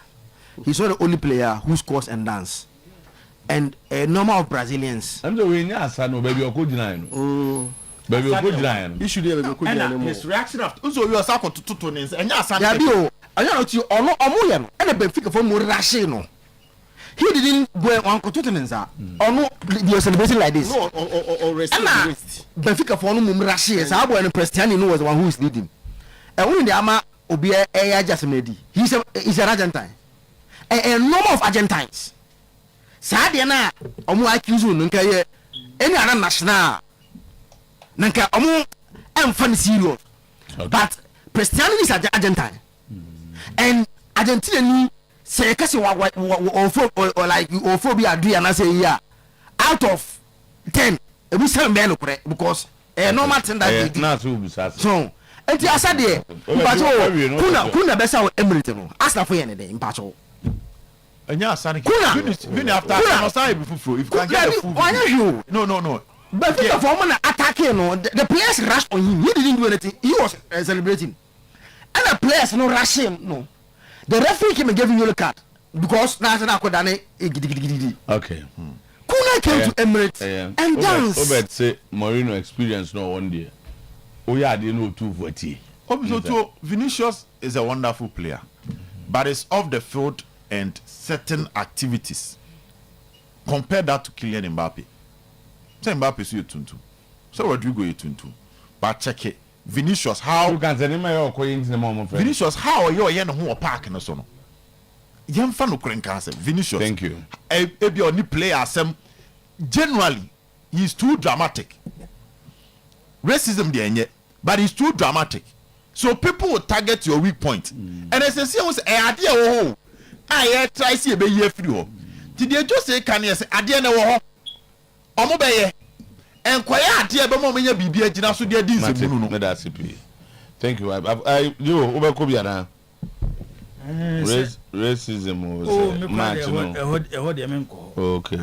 he's not the only player who scores and dance. And a number of Brazilians. I'm the way now, son, baby, or could baby, you should have his reaction after so you are circle to Tunis and yes, I know you or no Omoyan and a Benfica for Murashino. He didn't go on Cotutinenza or no, you're celebrating like this. No, or Benfica for Murashi, as I and Prestiani knows the one who is leading. And when the Ama Obia just made, he's an Argentine. A number of Argentines. Sadiana, Omo accuse Nunca, any other national. Nanka Omo, I'm funny serious. But Prestiani is Argentine. And Argentina say, Cassie or like you or phobia, do and I say, yeah, out of 10, we sell men because a normal thing that so enti asa de mpacho kuna besa o Emirates no Arsenal for yene de mpacho enya asane kuna Vini after no say be fufu if you can get the full no but the form na attacking no the players rushed on him. He didn't do anything. He was celebrating and the players no rush him. No, the referee came and gave him yellow card because now okay. Kuna came to Emirates and dance. Obed say Mourinho experience no one day. Oya dey no 240. Obviously, Vinicius is a wonderful player, but it's off the field and certain activities. Compare that to Kylian Mbappe. Say Mbappe so tuntu. So Rodrigo tuntu. But check it. Vinicius how you can say him Vinicius how you yen ho park no so no. Yemfa no krenka say Vinicius. Thank you. Ebi oni player asem generally he's too dramatic. Racism dey enye but he's too dramatic. So people will target your weak point. And as I say was ade wo I try see be ye free ho. Ti dey just say can you say ade na wo ho. Omo be ye. Enkwaya ade be mo menya bibia gina so dey di nsebunu no. That's it. Thank you. I you obeko bia na. Racism was match no. Okay.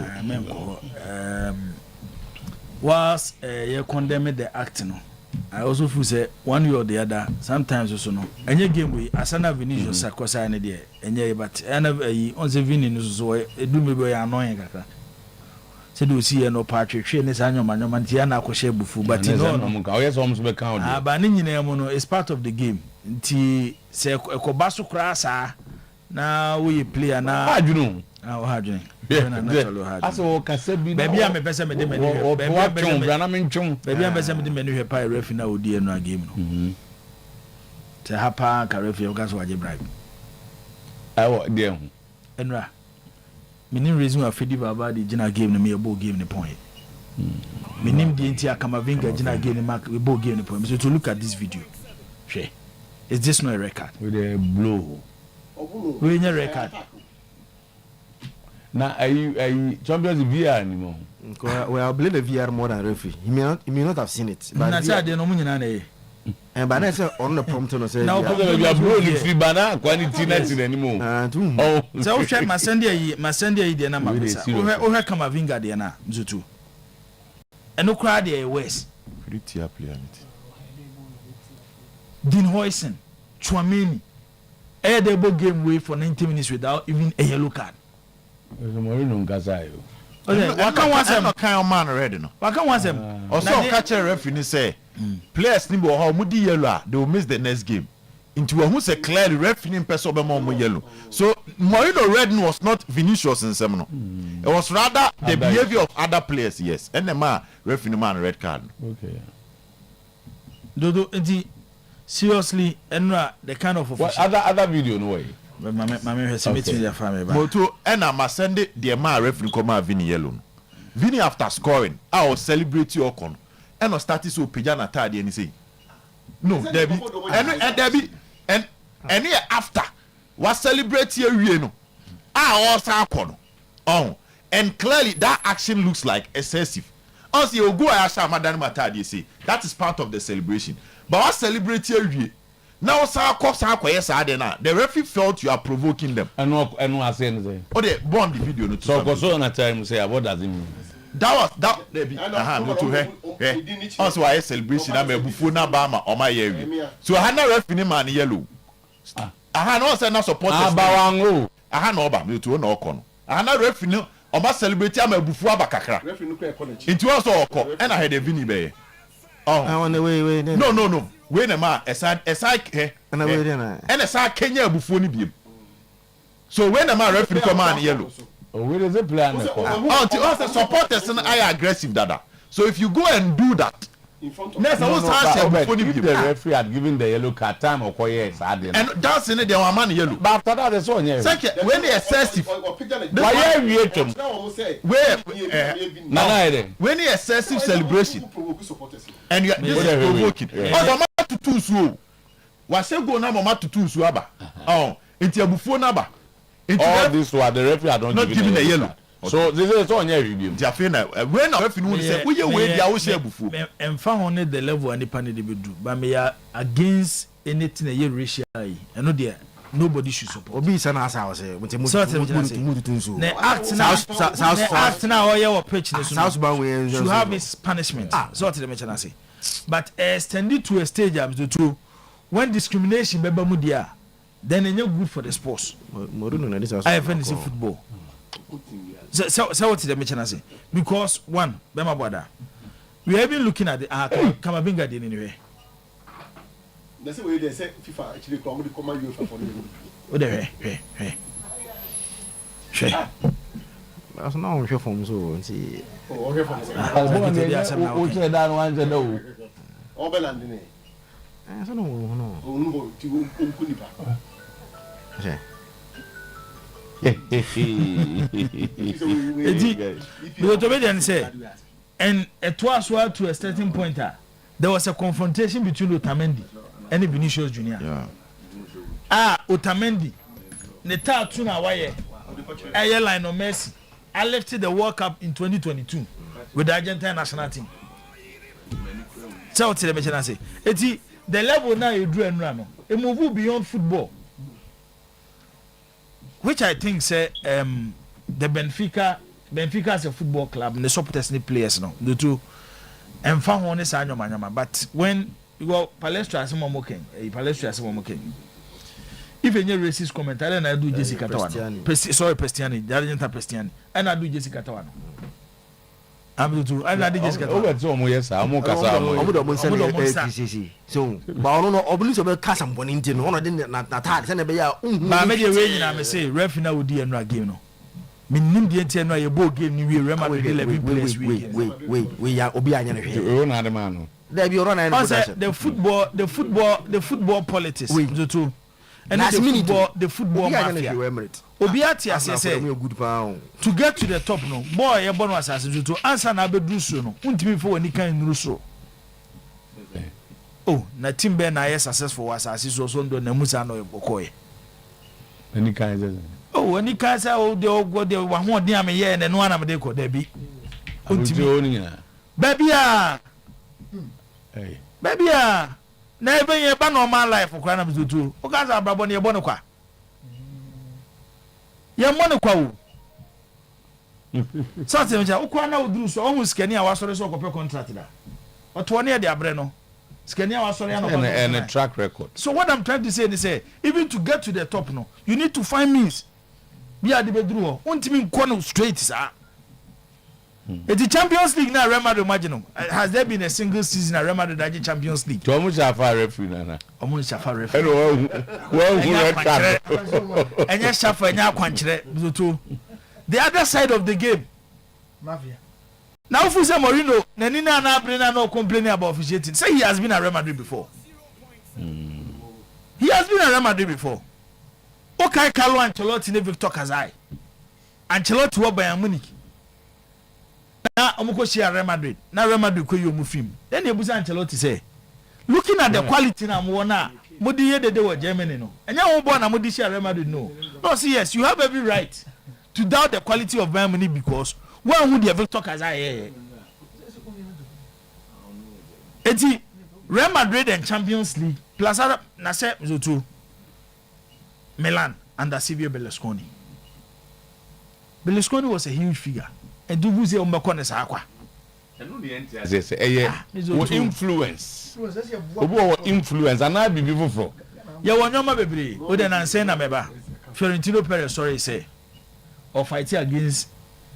Was you condemn the act no. I also feel say one way or the other sometimes also no. Any game we Asana Vinicius sakosa ne dey enye but on the Vinicius so e do me be annoying kaka. Say do see no patch twe ne sanyo manyo ntia na akoshe bufu but no o yes almost be count. Ba ne nyina mo no is part of the game. Nti se ekoba so kra sa na we player na adwunu hadwene aso kase bi baby am pese me de me baby am pese me de me hwe pa referee na odi enu a game no te hapa ka referee o gas waje bribe awo de hu enu a menim reason wa fedi baba de gina game no me ebo game ne point menim de nti Akamavinga gina game ne mark we ebo game ne point so to look at this video share is this not a record with a blow we need record na I Champions VR anymore. We are blame the VR more than referee. He may not have seen it. But na say dey no munyina na e. And by then say on the prompt no say. Now we are blow the free banana quality net anymore. Oh, so we check Masende yi dey na ma pesa. O he Kamavinga dey na nzutu. Eno kra dey West. Pretty player. Dean Hoyson, Chouameni, they both game away for 90 minutes without even a yellow card. Mourinho Gazayo. Okay, what can one say? Kind of man already no. What can one say? Also, catch a referee say players ni bo how mudi yellow they will miss the next game. Into who say clearly referee in person be more yellow. So Mourinho red was not Vinicius in Semino. It was rather the behavior of other players. Yes, and the man referee man red card. Okay. Dodo seriously, Enra, the kind of what other video no way. Mama has submitted their family back. Moto and I must send it the man referee come out Vini yellow. Vini after scoring, I will celebrate your con. And I started so pijana tadi and he say, no, Debbie, and Debbie, and year after was celebrate here, you know. I also con. Oh, and clearly that action looks like excessive. Also, you go Asha Madame Matadi say that is part of the celebration. But what celebrate here? Now, the referee felt you are provoking them. And what say anything? Oh, they bond the video. So on a time say what does it mean? That was that. Go to her. Also, I celebration. I'm a buffuna bama on my area. So I had no referee man yellow. I had no say no support. I had no ba me to no kono. I had no referee on my celebrity. I'm a buffua bakakra. It was all call and I had a Vini bay. Oh, I want the way. No. Wait a man, aside, and aside Kenya before you. So when a man referee command yellow. Oh, where is the plan? Oh, to us the supporters and I aggressive dada. So if you go and do that, next I was the referee had given the yellow card time or quiet and that's in it they were man yellow. But after that, the one here. Second, when they excessive, why are we them? When the excessive celebration and you are provoking. Oh, to so was say go na mama to so aba oh into abufuo na ba all this one the referee don't not giving a yellow So this is on your review. They are feeling when I feel we say we dey our share bufu. And found on the level and the panel they do. But me are against anything a year racial. I know there nobody should support. Obi sana asa was say. The act now your pitch should have its punishment. So what the mention say. But extended to a stage of the two when discrimination beba mudia then it's not good for the sports. I find this in football. So what did the mention say? Because one, Bema Boda, we have been looking at the Kamabinga did anyway. That's the way they say FIFA actually come to command you for the. Oh, there, hey. That's not on your phone, so see. Oh, okay, from okay, that one to know. Oberland. I don't know. Oh, to Kunipa. The Automedian said, and it was well to a certain point. There was a confrontation between Otamendi and Vinicius Junior. Otamendi, the Tatuna Waye, airline of Messi. I left the World Cup in 2022 with the Argentine national team. So the mention I say, the level now you do and run, it move beyond football. Which I think say the Benfica is a football club and the supporters need players now. The two and found one is Anyama. But when you go Palestra as if any racist comment, I do Jessica Tawano. Sorry, Pestiani, the Argentine Pestiani, and I do Jessica Tawano. I'm to and I did Jessica Tawano. Yes, I'm more so, but I don't know, obviously, about Cassam one in one of them not send a bear. But maybe a way I may say, Refina would be a game. Minim the entire your board game, you remember we are Obian. There be run the football politics. The two. And that's the football mafia. Obiati as I say, to get to the top, no boy, a bonus as to answer na bedruso no. Untimi for any kind ruso. Oh, na timbe na yes successful was as is also na musa no bokoy. Any kind. Oh, any kind say oh the one ho dey am here na no na me dey ko there bi. Untimi. Baby ah. Hey. Baby ah. Na ebe ye ba normal life kwa na mzutu. O ka za brabo na ye bono kwa. Ye mono kwa wo. Sate me ja o kwa na oduru so o hu skani a wasore so okopɛ contract da. Oto ne de abre no. Skani a wasore ya no and a track record. So what I'm trying to say is even to get to the top no, you need to find means. Bi ade beduru ho. Untimi nko no straight sa. The Champions League now, Real Madrid imagine. Has there been a single season at Real Madrid Champions League? Almost a far referee, Nana. Almost a far referee. And yes, Shafa and Yakwanchre. The other side of the game. Mafia. Now, for some Mourinho, Nanina Nabrina no complaining about officiating. Say he has been at Real Madrid before. He has been at Real Madrid before. Okay, Carlo Ancelotti ne Victor Kazai. Ancelotti wa Bayern Munich. Na omoko share Real Madrid. Na Real Madrid ko yo mu film. Then e busa Ancelotti say, looking at the quality na mo na, mo di ye de wo Germany no. Enya wo born na mo di share Real Madrid no. No, see yes, you have every right to doubt the quality of Bayern Munich because when who the Victor Kazai here. Eti Real Madrid and Champions League plus na say Zoto Milan under Silvio Berlusconi. Berlusconi was a huge figure. And do buze umbakone sa akwa. Yes, influence. Obo influence and I be people from. Ya wanyoma bebre. O de na nse na meba. Florentino Perez sorry say or fighting against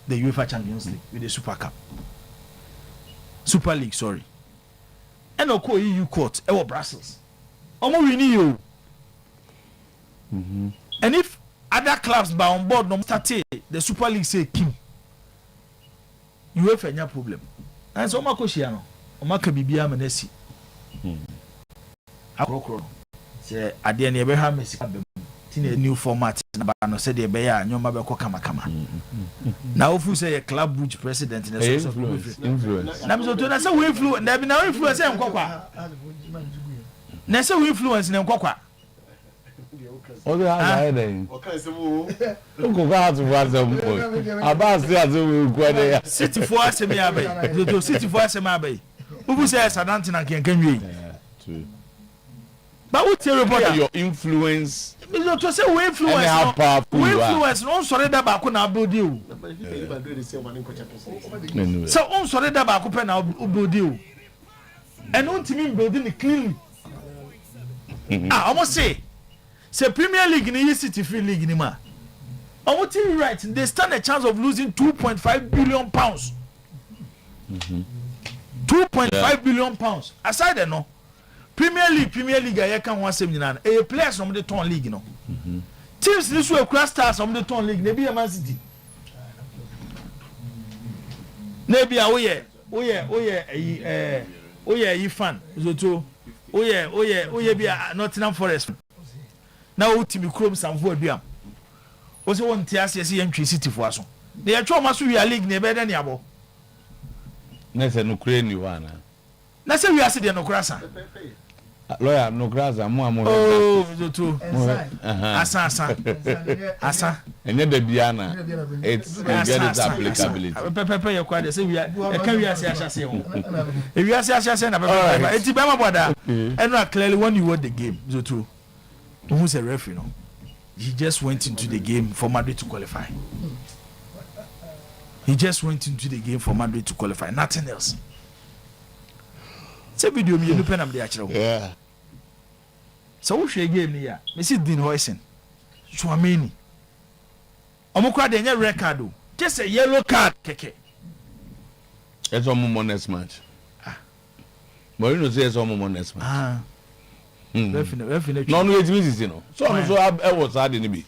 the UEFA Champions League with the Super Cup. Super League, sorry. And oko EU court e wo Brussels. Omo wini you. And if other clubs by on board no start the Super League say Kim. You have any problem. And so Makoshia no. Omaka bibia manesi. Akrokro. Say ade na ebe ha mesika bem. Tin a new format na ba no say de be ya nyoma be ko kama kama. Na ofu say club bridge president na so influence. Na me so to na say we influence na be na influence en kwakwa. Na say we influence na kwakwa. o de ha den o kan se wo ko ga to wa some boy abas ya zo we ko de ya city for asemi abai to city for asemi abai ubu say Southampton na kenkanwe but what tell report your influence you to say we influence no sorry da ba ko na build you so on sorry da ba ko pe na build you and on team building it cleanly almost say Premier League ni City Free League ni ma almost team right they stand a chance of losing 2.5 billion pounds 2.5 billion pounds aside that no Premier League I can one same nyina e players from the ton league no teams this way cross stars from the ton league they be a Man City maybe oye yi fan zoto oye be Nottingham Forest now ultimate chrome samfo aduam o se won tie ase ye ntwe City fo aso na ye twa maso wi league na be da ne abo na se no kure ni wana na se wi ase de no krasa lawyer no krasa mo amo oh zoto asa enye da bia na it's get applicability pepe ye kwa de se wi e kan wi ase ahase ho e wi ase ahase na pepe enti be ma boda eno clearly when you watch the game zoto who's a referee no he just went into the game for Madrid to qualify. Nothing else. Say video me you pen am dey achiro. Yeah. So we share game here. Me see Dean Hoysen. Chouameni. Omukwa dey nya red card o. Just a yellow card keke. It's on my next match. But you know say it's on my next match. Definitely. No no means you know. So I was hard in be.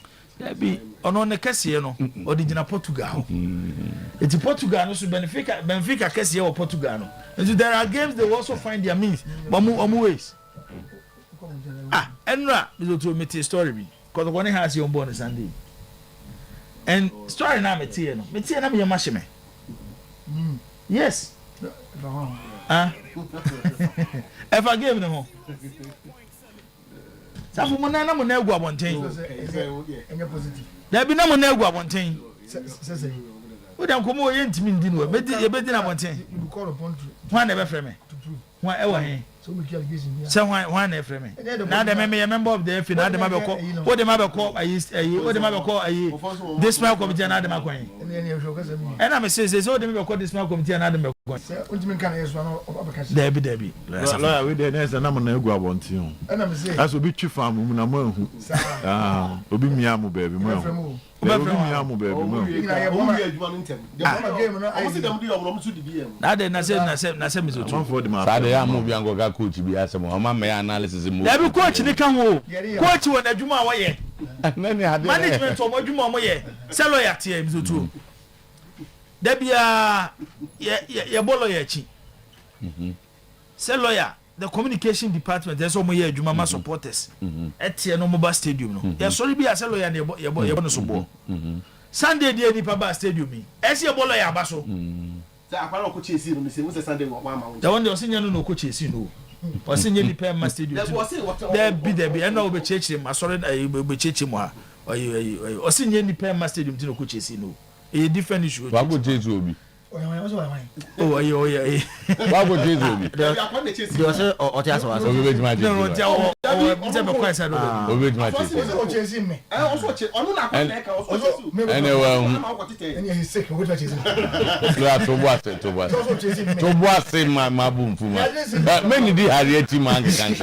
Be ono ne kese no original Portugal. It's Portugal no so Benfica kese or Portugal no. And there are games they also find their means. But omu ways. Enra we to meet story be because one has your born Sunday. And story na me tie no. Me tie na me yamahye me. Yes. If I give them Safu mo na mo na egu abonten. Enye positive. Da bi na mo na egu abonten. Sese. O da nkomo ye ntimi ndi no. Ye bedi na abonten. You call upon to. Why never frame me? To prove. Why e wo he? So we kill allegation. So why never frame me? Na dem me member of the FA na dem abeko. O dem abeko o dem abeko this man committee na dem akwan. And I say so dem abeko this man committee na dem akwan. Say ultimate kan yeso na obaka. Debi. Lawyer we dey next na mo na egu abonten. And I say as obi twi fam mu na mo hu. Obi mia mu baby mo hu. Obi mia mu baby mo. Na say me so too. Mo bi ango ga coach bi asem o ma me analysis mo. Da bi coach ni kan wo. Coach won adwuma wo ye. Management o mo adwuma mo ye. Se lawyer tie mi so too. Da bia ye bolo ye chi. Se lawyer the communication department there's some ye adwuma ma supporters. Etie no mobile stadium no. Ye sorry bia se lawyer na ye no so bo. Sunday dey ni pa ba stadium mi. Ese ye bolo ya ba so. Say akwara ko chesi no me say Sunday wo ma ma. The one dey osinya no ko chesi no. Osinya ni pa ma stadium. There be and no be chechi ma sorry be chechi mo ha. Osinya ni pa ma stadium ti no ko chesi no. A different issue. Wa go chesi obi. Oh yeah. Wa go chesi obi. They say oti aso aso. Obi be ma chesi. No nse be kwa side no. Obi be ma chesi. O chesi me. Also che onu na kwa na ka also. Anyway, Any he sick we chesi. Lawyer to boase ma bu mfu ma. Many di harrieti man kan.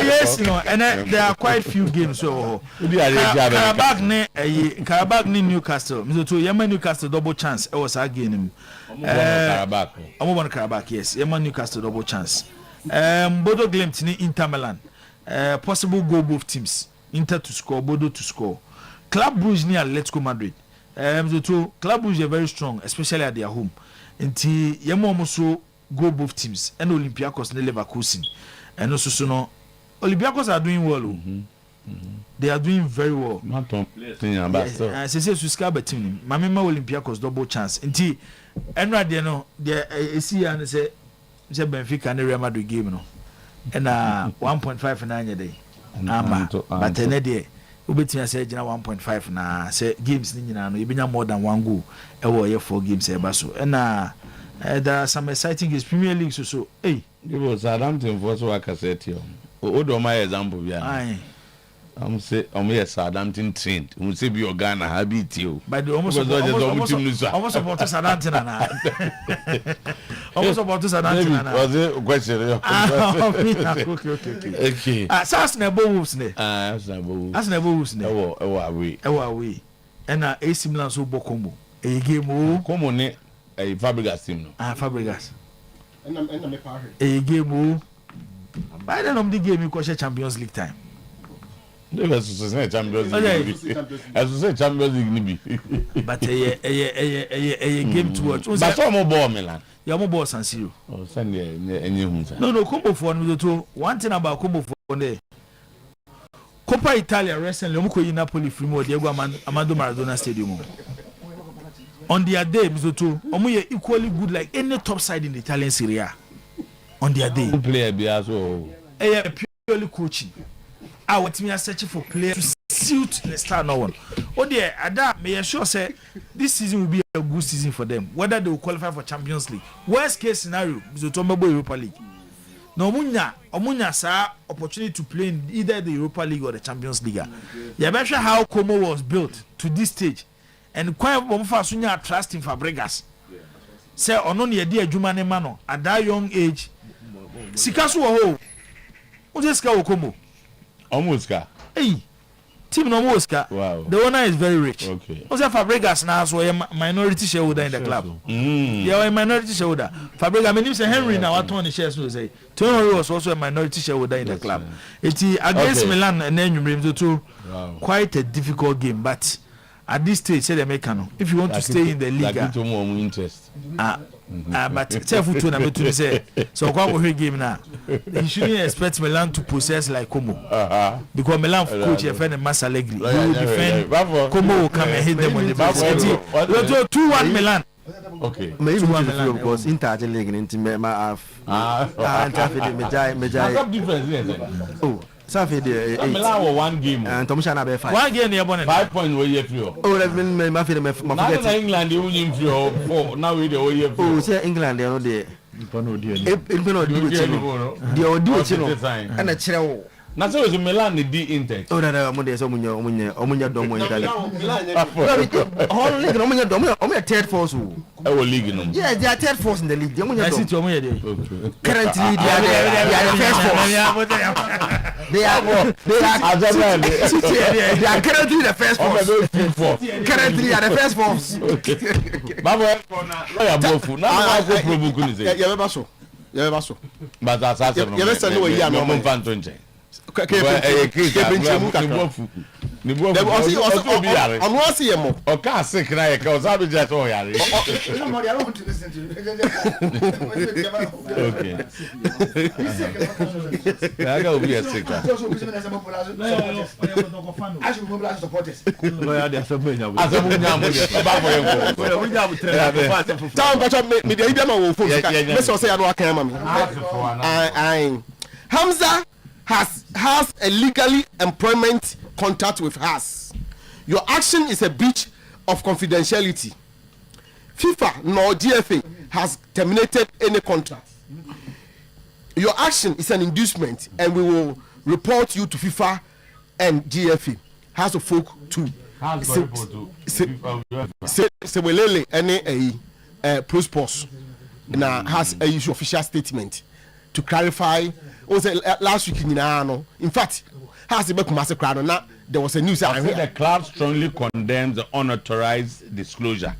Yes, no, and there are quite few games so. Karabakh ni Newcastle. Mizo to Yema Newcastle double chance. It was a game. Karabakh, yes. Yema Newcastle double chance. Bodo Glimt ni Inter Milan. Possible goal both teams. Inter to score, Bodo to score. Club Brugge ni Atletico Madrid. Mizo to Club Brugge are very strong, especially at their home. Inti Yema almost go both teams. And Olympiacos ni Leverkusen. And also no Olympiacos are doing well. They are doing very well. I say subscribe team. Mamima Olympiacos double chance. Inti enra de no de see and say Benfica and Real Madrid game no. And 1.5 na nya dey. but ene de obetumi say gina 1.5 na say games ni nyina no ebenya more than one goal e wo ye 4 games e ba so na there are some exciting games Premier League so hey people Southampton for so akaseti o do my example bia say Southampton trained say be Ghana habit you but almost support Southampton na almost support Southampton na was it question okay SAS na bo Wolves ne Wolves ne away and AC Milan so bokomo e game o komo ne Fabregas team no Fabregas and me pa e game o by the end of the game you coach Champions League time. Never say Champions League. As say Champions League ni bi. But a game to watch. But some more ball Milan. You more ball San Siro. Oh, send any hunza. No, combo for one thing about combo for there. Coppa Italia recently omuko yi Napoli free mo Diego Armando Maradona Stadium. On their day Mizoto, omuye equally good like any top side in the Italian Serie A. On their day. Player be also. Purely coaching. What me are searching for players to suit the star no one. Oh dear, Ada may sure say this season will be a good season for them. Whether they will qualify for Champions League. Worst case scenario, Mizotombo Europa League. No omunya sa opportunity to play in either the Europa League or the Champions League. You better how Como was built to this stage. And quite bomfa sunya trust in Fabregas. Say onon ye dia adwuma ne ma no at that young age. Sikaso wo ho. Ujeska wo Como. Almost ka. Hey, team no Mosca. Wow. The owner is very rich. Okay. Also Fabregas now so a minority shareholder in the club. They are a minority shareholder. Fabregas, my name is Henry now. What one shares will say. Tony was also a minority shareholder in the club. It's against Milan and then you bring to quite a difficult game, but at this stage, say the Americano. If you want to stay in the league, interest. But tell football number 2 say so go we game now. You shouldn't expect Milan to possess like Como. Because Milan coach your friend Mas Allegri. He will defend. Como will come and hit them on the back. 2-1 Milan. Okay. Maybe 2-1 Milan because Inter the league into me have oh Safi de Milan won 1 game. And Tomusha na be 5. 1 game near bonnet. 5 points we here free. Oh, let me ma forget. Now England you win free. Now we the we here free. Oh, say England they no dey. No dey. No do it. They do it. And a chire. Na so is Milan the Inter. Oh, that mo dey so omunya dom in Italy. Whole league omunya dom. Omunya third force. Our league no. Yeah, they are third force in the league. Omunya dom. Omunya dey. Currently they are the first force. They are currently the first force. Currently they are the first force. Baba lawyer bofu. Now go provoke ni say. You ever so. But that's as You ever say no we here no man fan tonje. Ni bo on wan see mo o ka sick na ye ka o sabi je so yare okay ya ga obi sick no ya dey asabunya ba me dey be ma wo phone me so say ya no aka ma me Hamza has a legally employment contract with us. Your action is a breach of confidentiality. FIFA nor GFA has terminated any contract. Your action is an inducement and we will report you to FIFA and GFA. House of Folk 2. Sewelele any pro sports now has a issue official statement to clarify. Last week in fact has the massacre now there was a news I think the club strongly condemns the unauthorized disclosure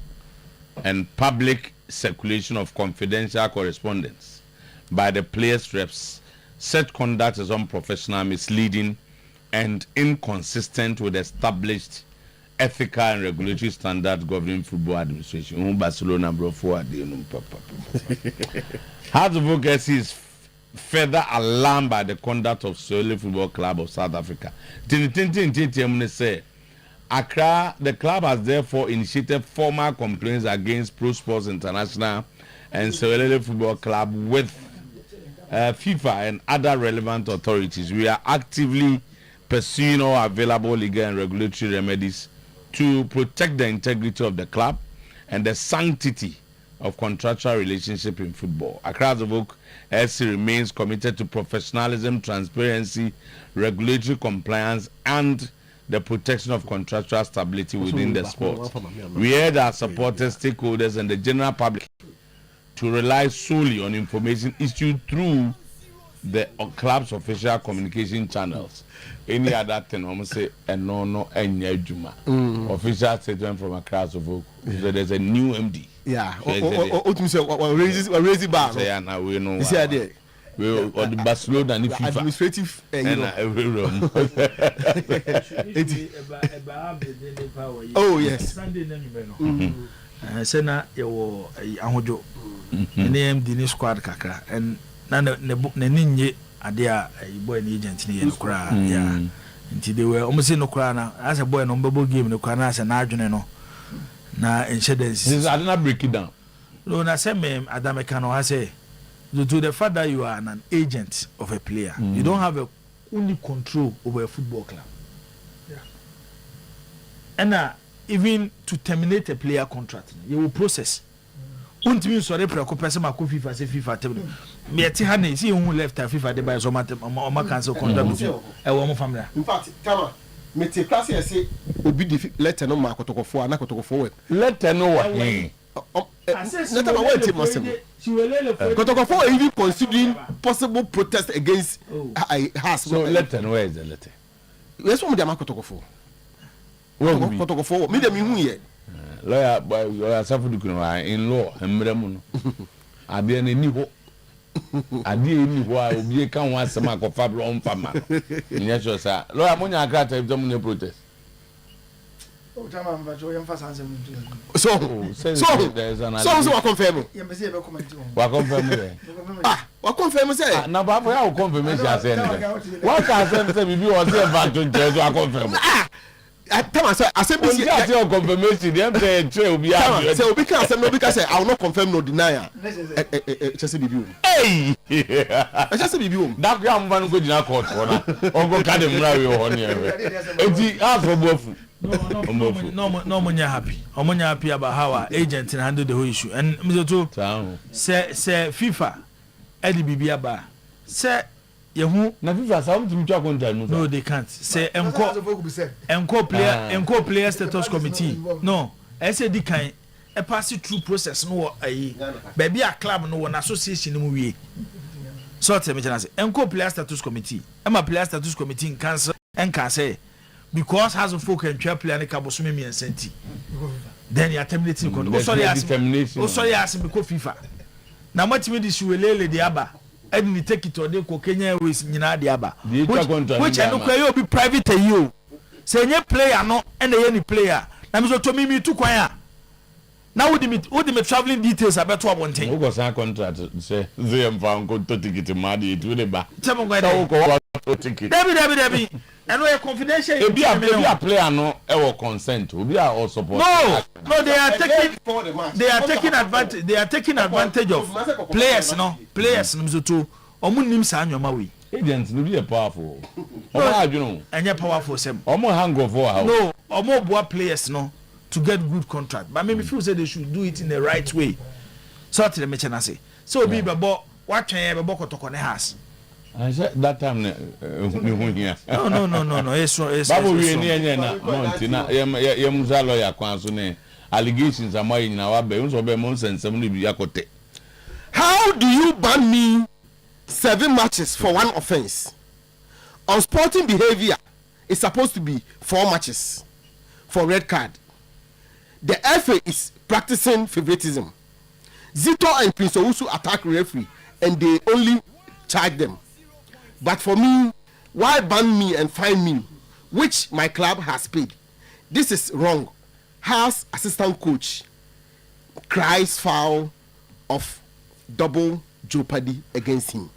and public circulation of confidential correspondence by the players' reps. Such conduct is unprofessional, misleading and inconsistent with established ethical and regulatory standards governing football administration. Barcelona brought forward House of Advocacy is further alarmed by the conduct of Soweto Football Club of South Africa. Say, Accra, the club has therefore initiated formal complaints against Pro Sports International and Soweto Football Club with FIFA and other relevant authorities. We are actively pursuing all available legal and regulatory remedies to protect the integrity of the club and the sanctity of contractual relationship in football. Accra Oak SC remains committed to professionalism, transparency, regulatory compliance, and the protection of contractual stability within the sport. We urge our supporters, stakeholders, and the general public to rely solely on information issued through the club's official communication channels. Any other thing, I'm say, and no, official statement from Accra Oak. So there's a new MD. Yeah, raise bar. Say, and we know. You see, I did. We or the Barcelona and FIFA. Administrative. Oh yes. Say na you ahojo. Name the squad kakra and na ninye adia boy ni agent ni no kra. Yeah. Nti they were almost no kra na as a boy no mbebo game no kra na as na adwene no. Na incidents. This I didn't break it down. No, na say me Adameka no say to the fact that you are an agent of a player, you don't have only control over a football club. Yeah. And even to terminate a player contract, you will process. Untimi sorry preoccupation ma ko FIFA say FIFA table. Me ti ha na see who left FIFA dey buy so ma cancel contract e wo mo family. In fact, come me te class here say obi the letter no ma kotokofo ana kotokofo work. Letter no wa. Letter ma wait possible. Kotokofo even considering possible protest against has. So letter no, where is the letter? Yes, one dey ma kotokofo. Kotokofo me dem hu here. Lawyer Safudu Kuno in law emremu no. Ade na ni ho. Ade ni ho a obi ka ho asema ko fabro on fama. Nya sure sa. Lawyer monya agrata if dem no protest. O tama mba jo yem fast answer. So wa confirm. Yem be say be comment. Wa confirm there. Wa confirm say. Na ba for ya confirmation say ne. What can say bibi o say back to je so confirm. Tama say assemblly say confirmation dem say tray obi a. Say obi can say no, obi can say I will not confirm no deny. Just say bibi. Hey. Just say bibi. That guy am van go jina court for na. On go ka dem ra we ho ne e. Enti afro bofu. No, Omonya happy about how our agent handle the whole issue. And Mr. Say FIFA, Eddie Bibiaba, say Yahu, na FIFA some to contract. No, they can't. Say Enco player status committee. No, I said the kind a pass it through process. No, baby a club no an association no way. So tell me, Enco player status committee. I'm a player status committee in council and can say. Because has a folk and chair player and Kabosumi and Senti. Then you are terminating the contract. Sorry, ask him because FIFA. Now, what you mean is you will lay the Abba and you take it to the Kenya with Nina the Abba. Which I know you be private to you. Say, any player, no, and any player. I'm so to me too quiet. Now, would the traveling details about one thing? Who was our contract? Say, they have found good to ticket to Madi to the bar. Debbie. And we are confidential. If you are player, no, our consent. We are all support. No, they are taking advantage. They are taking advantage of players. No, players. No, to omunim sa anyomawi. Agents will be powerful. No, and you're powerful. Some. Omo hang over. No, omo boa players. No, to get good contract. But maybe feel say they should do it in the right way. So to the mention say. So be about what can you be about to connect us. I said that time no. It's Babu we ni na montina yem za lawyer kwan so ne allegations am ayi na wa be unso be mon sensem no bi yakote. How do you ban me 7 matches for one offense? Unsporting behavior is supposed to be 4 matches for red card. The FA is practicing favoritism. Zito and Prince Owusu attack referee and they only charge them. But for me, why ban me and fine me, which my club has paid? This is wrong. House assistant coach cries foul of double jeopardy against him.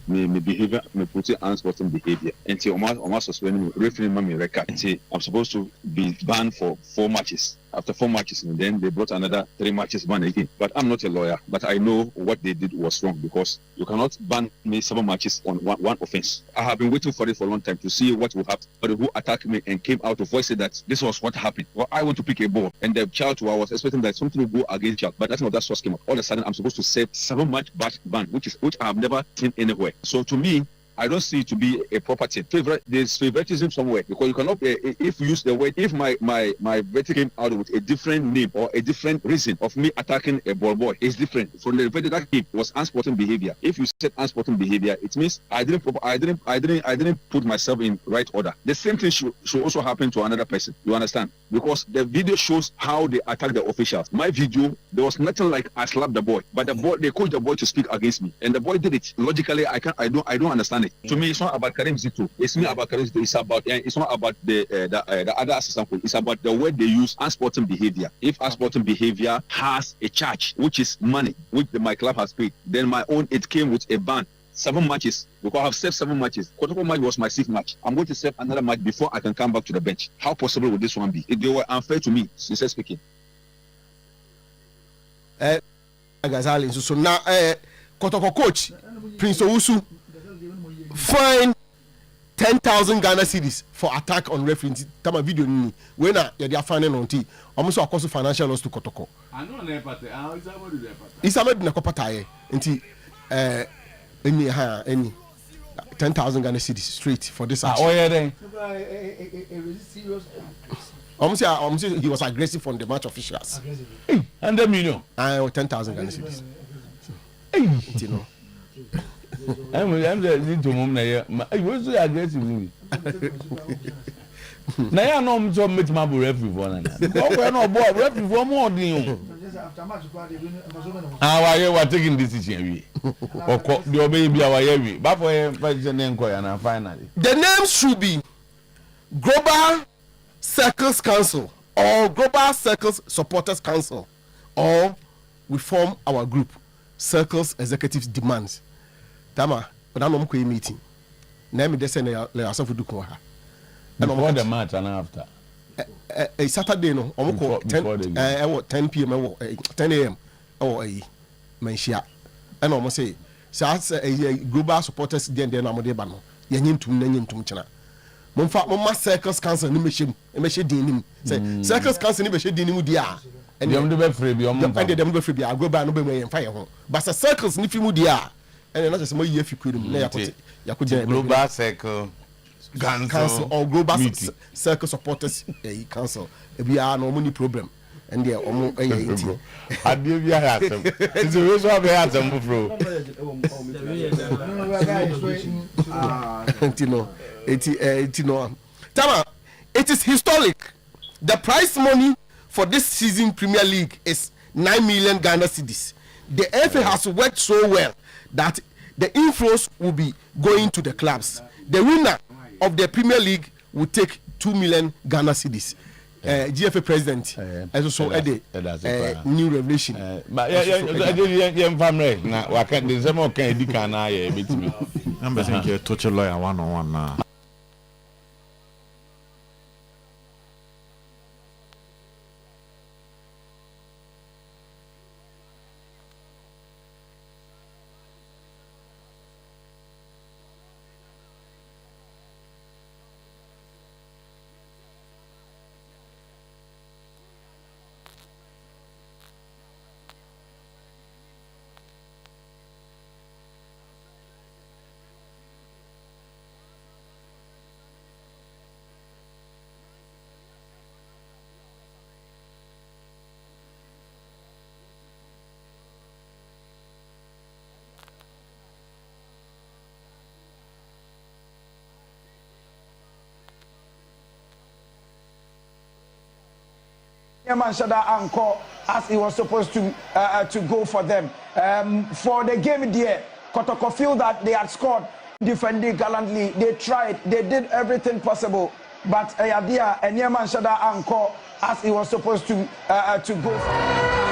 My behavior, my put unsporting behavior. Until almost suspending referee me record. Until I'm supposed to be banned for 4 matches. after 4 matches, and then they brought another 3 matches ban again. But I'm not a lawyer, but I know what they did was wrong, because you cannot ban me 7 matches on one offense. I have been waiting for it for a long time to see what will happen. But who attacked me and came out to voice that this was what happened. Well, I want to pick a ball, and the child, I was expecting that something will go against child, but that's not that came up. All of a sudden, I'm supposed to serve 7 match ban, which I have never seen anywhere. So to me, I don't see it to be a property. There's favoritism somewhere, because you cannot, if you use the word, if my verdict came out with a different name or a different reason of me attacking a ball boy, it's different. From the verdict that came was unsporting behavior. If you said unsporting behavior, it means I didn't put myself in right order. The same thing should also happen to another person. You understand? Because the video shows how they attack the officials. My video, there was nothing like I slapped the boy, but the boy, they coached the boy to speak against me, and the boy did it. Logically, I don't understand it. To me, it's not about Karim Zito. It's not about Karim Zito. It's not about the other assistant coach. It's about the word they use, unsporting behavior. If unsporting behavior has a charge, which is money, which my club has paid, then my own, it came with a ban. 7 matches, because I have served 7 matches. Kotoko match was my 6th match. I'm going to serve another match before I can come back to the bench. How possible would this one be? If they were unfair to me, sincerely speaking. So now, Kotoko coach Prince Owusu fine 10,000 Ghana cedis for attack on referee. Tama video ni when they are finding on T. Almost of course financial loss to Kotoko. I know ne pate. Isama na kopata nti any 10,000 Ghana cedis straight for this action. Almost he was aggressive on the match officials. And them, you know, 10,000 Ghana cedis. You know. I'm into mom na I was so aggressive. Na ya no mso meet my referee for na. Oh, no boy, referee for more than why we taking decision we. Oko the obey be our we. But for president enquire na finally. The name should be Global Circles Council or Global Circles Supporters Council, or we form our group Circles Executives Demands. Tama, but I'm not going meeting. Name me descend yourself to do ha. And on the match and after. A Saturday no, almost 10 p.m. 10 a.m. or a menshia. And almost say, a global supporters then amode bano. Yanin to China. Mumma Circles Council ni meche dinim. Say Circles Council ni meche dinim dia. And them do be free beyond them be free. I go by no be fire home. But Circles ni fimu dia. And not just more year Global Circle Council or Global Circle Supporters Council. We are no money problem. And they are almost I do be a it's a reason I have some bro. Tama, it is historic. The prize money for this season Premier League is 9 million Ghana cedis. The FA has worked so well that the inflows will be going to the clubs. The winner of the Premier League will take 2 million Ghana cedis. GFA president also new revelation. But yeah, family. Now, what can the same okay? Di kana ye betimi. I'm thinking touch a lawyer one-on-one now. Manshada Anko as he was supposed to go for them. For the game there, Kotoko feel that they had scored, defending gallantly. They tried, they did everything possible. But Ayadia and Manshada Anko as he was supposed to go for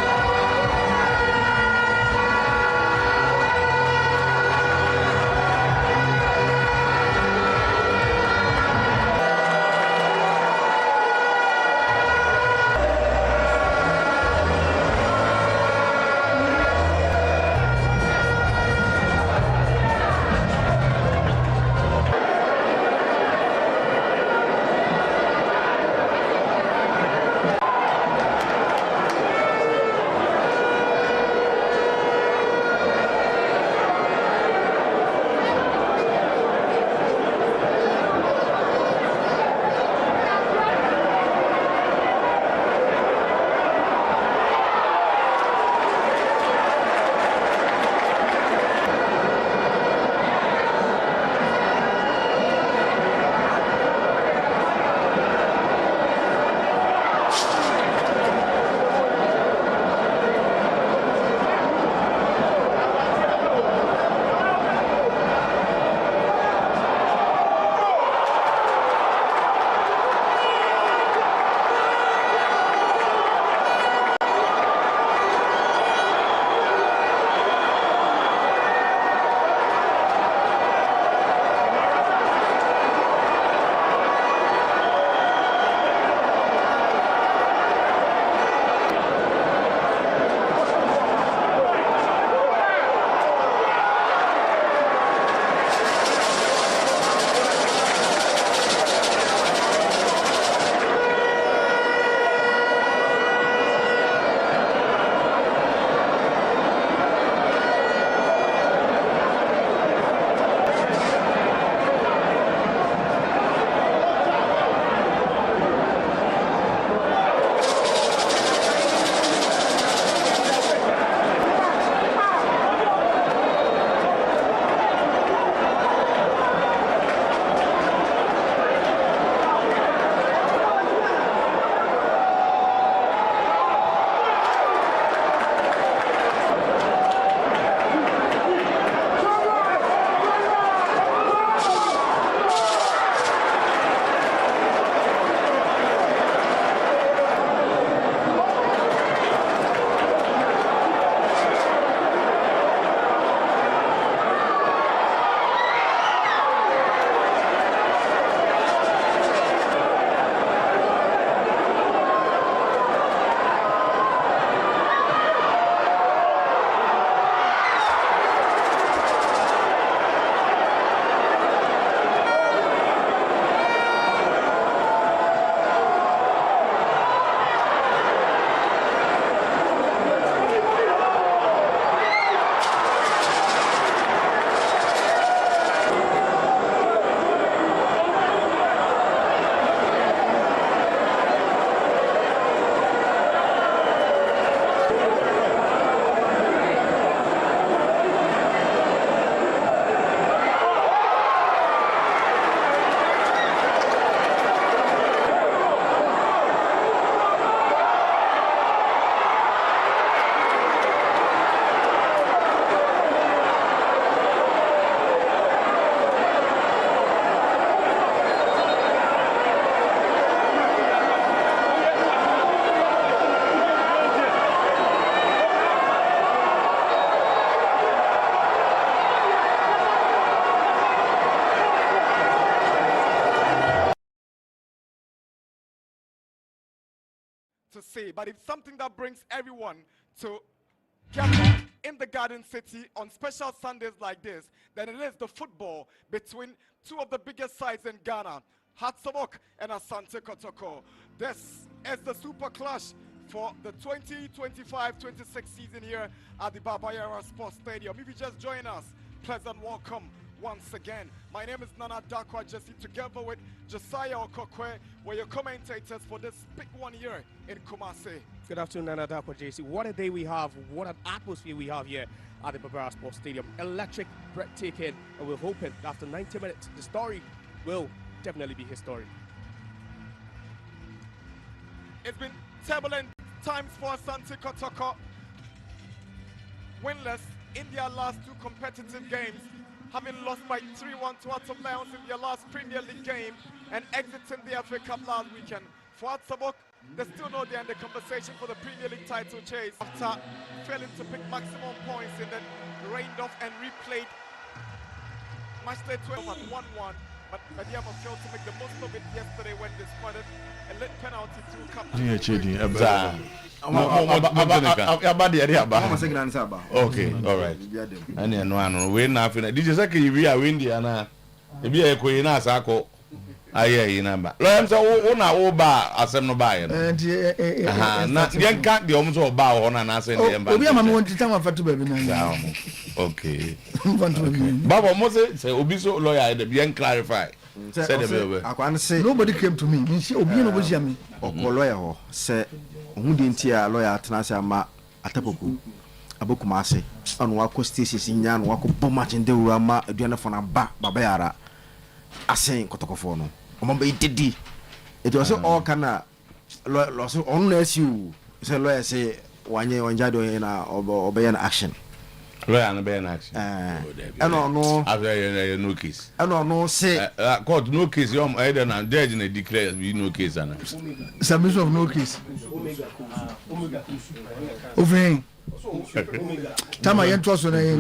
say, but it's something that brings everyone together in the Garden City on special Sundays like this. Then it is the football between two of the biggest sides in Ghana, Hatsabok and Asante Kotoko. This is the Super Clash for the 2025-26 season here at the Baba Yara Sports Stadium. If you just join us, pleasant welcome once again. My name is Nana Dakwa Jesse, together with Josiah Okokwe. We're your commentators for this big one here in Kumasi. Good afternoon, Nana Dakwa Jesse. What a day we have, what an atmosphere we have here at the Baba Yara Sports Stadium. Electric, breathtaking, and we're hoping that after 90 minutes, the story will definitely be historic. It's been turbulent times for Asante Kotoko. Winless in their last two competitive games, having lost by 3-1 to Atom Lions in their last Premier League game and exiting the FA Cup last weekend. For Atsabok, they still know they're in the conversation for the Premier League title chase after failing to pick maximum points and then rained off and replayed matchday 12 at 1-1. But Mediama failed to make the most of it yesterday when they spotted a late penalty through captain. Okay, all right. And then no we na afina. Did you say you are windy and ebi e ko ina asako aye number. Lo am say wo na wo ba asem no ba ye no. Na yen kan de omo so ba ho na na say dem ba. Obi ama me won tita ma fatu ba bi na. Okay. Baba mo say obi so lawyer de bien clarify. Nobody came to me. Me say obi no bozia me. Oko lawyer ho say ohun de ntia lawyer atena say ama atapoku abokuma ase anu wako stations nya no wako bomach nde wura ma aduane fo na ba baba yara asen kotokofo no omamba idedi it was all kana lo so on na asiu say lawyer say wanye wanjado na obeya na action lawyer na be na action no after no case no say court no case yom either na judge na declare be no case ana submission of no case over Tama yen trust na yen.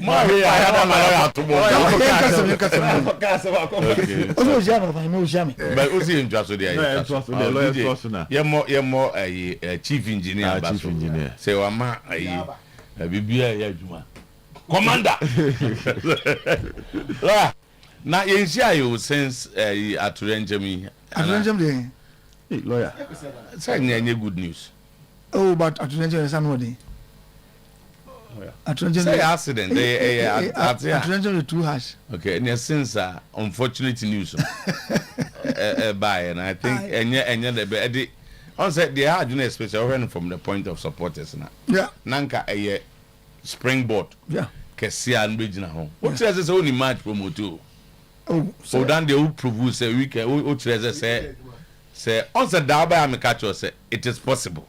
Ma he ya da ma ya to bo. Ozo jama fa me o jama. But o si ntwa so dey ya. Lawyer trust na. Ye mo chief engineer ba so. Say wa ma bibia ya adwuma. Commander. Na yen sia you since aturenjemi. Aturenjemi dey. Lawyer. Say nye good news. Oh, but Aturenjemi is anody. Say accident. Aturenjemi too harsh. Okay, and since unfortunate news. By and I think and the on said they had doing especially from the point of supporters now. Yeah. Nanka a springboard. Yeah. Kesia and regional home. What says only match promoto. Oh, so then they will prove say we can what say on the Daba am catch say it is possible.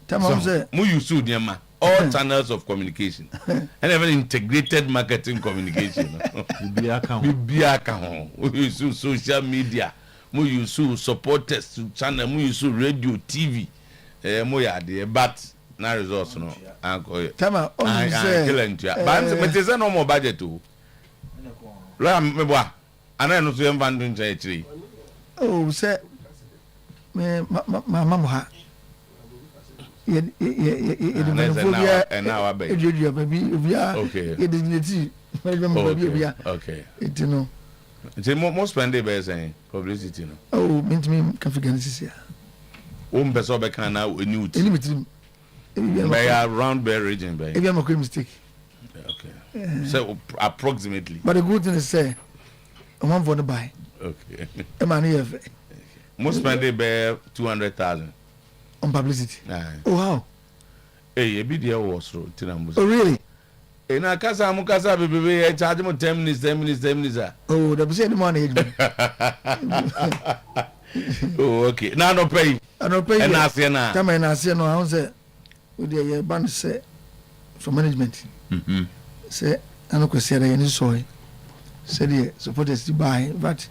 Mu use them all channels of communication and even integrated marketing communication. We use social media. We use supporters to channel. We use radio, TV. But na results no. Tama on say. But it's no more budget too. Lo me boa. Ana no so yem van dun chiri. Oh say me mama ha. Okay. It no. It's most spending by saying publicity no. Oh, meant me can figure this here. Person be can now new. By around Bay region by. If you make a mistake. Okay. So approximately. But the good thing is say one for the buy. Okay. Most spending by 200,000. On publicity. Oh how? Hey, a video was through. Oh really? In a casa mukasa baby, I charge him 10 minutes. Oh, the percent money. Oh, okay. Now no pay. I don't pay. And I say now. Come and I say no. I say with the band say for management. Say I no question any soy. Say the supporters to buy, but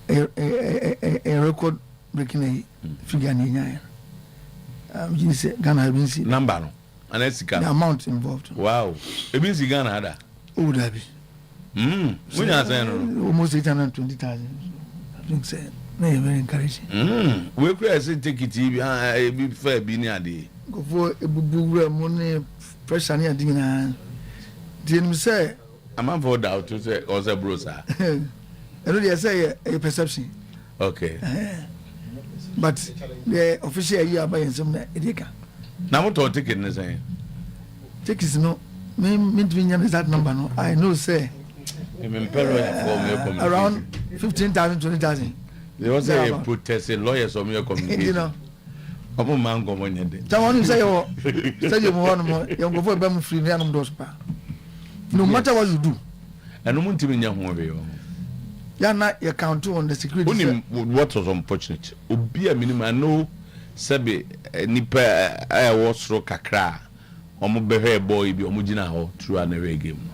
a record breaking a figure in you say Ghana have been seen. Number no. And that's the amount involved. Wow. It means Ghana had that. Oh, that be. When you are saying almost 820,000. I think say. very encouraging. We could say take it be fair be near the go for a boo money pressure near dinner. Didn't say I'm a for doubt to say also brosa. I really say a perception. Okay. But the official year by some edeka. Now what ticket is saying? Tickets no me is that number no. I know say around 15,000 20,000. There was a protest lawyers on your community. You know. I'm a man go on your someone say oh say you want more you go for them free no those pa. No matter what you do. And no munti nya ho be yo. Ya na you count on the security. Only what was unfortunate. Obi a minimum no sebe nipa was ro kakra. Omo behwe boy bi omo gina ho through an away game.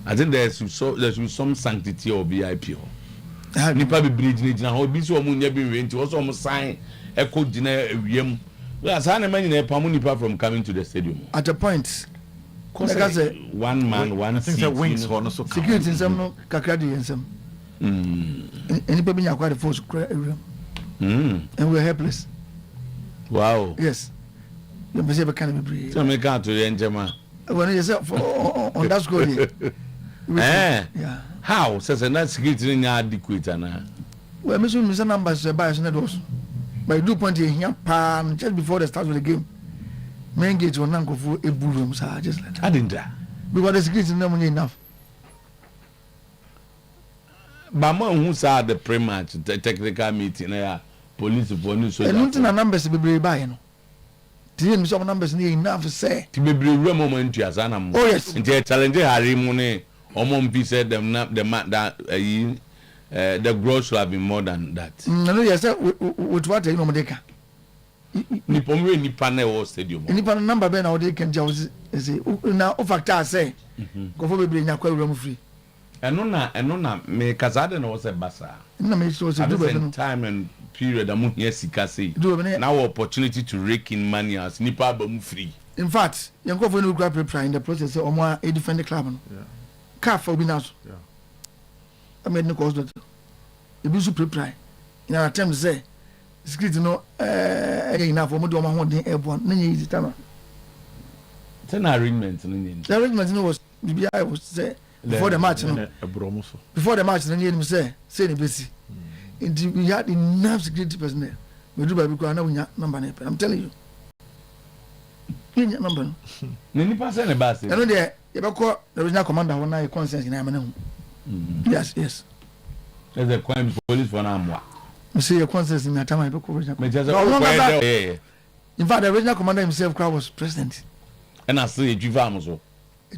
I think there should be some sanctity or VIP. Nipa be bridge gina ho bi so omo nya bi we nti also omo sign echo gina ewiem. That's how many nipa from coming to the stadium. At a point like I say, one man, one thing that wings for no so security in some no kakra di in some. Nipa bi nya quite force ewiem. And we're helpless. Wow. Yes. You must have a kind of breed. So me can't to Enjema. When you say on that score, yeah. How? Says that security in adequate na. Well, Mr. Numbers by us. But I do point here, pan just before the start of the game. Main gate will not go for a blue room, sir. Just like that. I didn't die. Because the security is not enough. But who saw the pre-match, the technical meeting, police, police. And nothing numbers will be by you. Didn't some numbers need enough to say. To be moment to as animal. Oh, yes. And they challenge Harry Monet, or Mompi said them not the mat that the gross will have been more than that. No, yes, with what you know, Medeka. Nipomwe Nipanel Stadium. Nipan number ben or they can just say, now, factor say, go for being a room free. And no, me Kazada was a bassa. No, me so time and period among Yesikasi. Now opportunity to rake in money as Nipa Bum free. In fact, young go for no grab in the process of more a defend the club. Car for Binas. I made no cause that. The Bisu prepare. In our attempt to say, security no enough for Modo Mahon airborne, many easy time. Ten arrangements. The arrangement was I was say before the match. Before the match, the name say the busy. We had enough security personnel. We do by because number. I'm telling you. You number. Nini pass any bus. I know there the original commander when I conscience in Amman. Yes. There's a crime police for Namwa. You see your conscience in the time I book original. In fact, the original commander himself was president. And I say you also.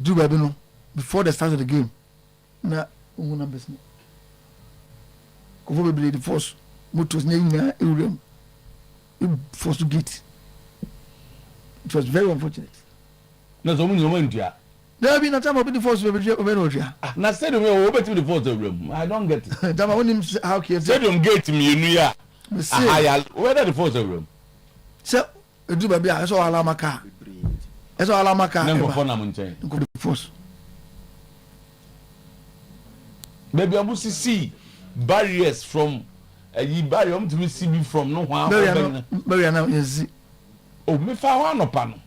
Do by no before the start of the game. Na numbers. Probably the force motors named Urium. Forced to get. It was very unfortunate. No, so many moments. There have been a time of the force of Veronia. Now, said we over to the force of room. I don't get it. Time I want him how can you get me in New whether the force of room. So, do baby, I saw Alamaka. I saw Alamaka. Never for Namuntain. Go to force. Maybe I must see barriers from a barrier to receive me from no one. Very now is oh, me far one upon.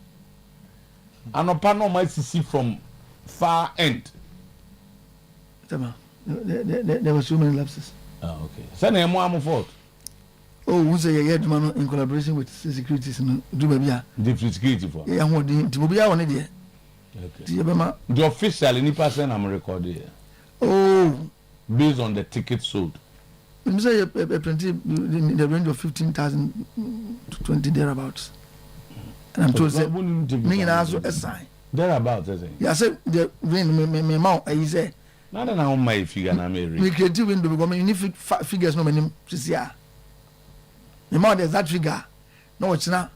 And upon might see from far end. There were so many lapses. Oh, okay. Send him one fault. Oh, who's a yard man in collaboration with securities and do baby? Different security for. Yeah, what the be on it. Okay. The official in person I'm recording. Oh, based on the tickets sold. You say a plenty in the range of 15,000 to 20 thereabouts. And I'm told that me also a sign. Thereabouts, I think. Yeah, I said the rain me mount. I say. Not that I my figure na me. We creative window because me need figures no many. See ya. Me mount that figure. No, it's not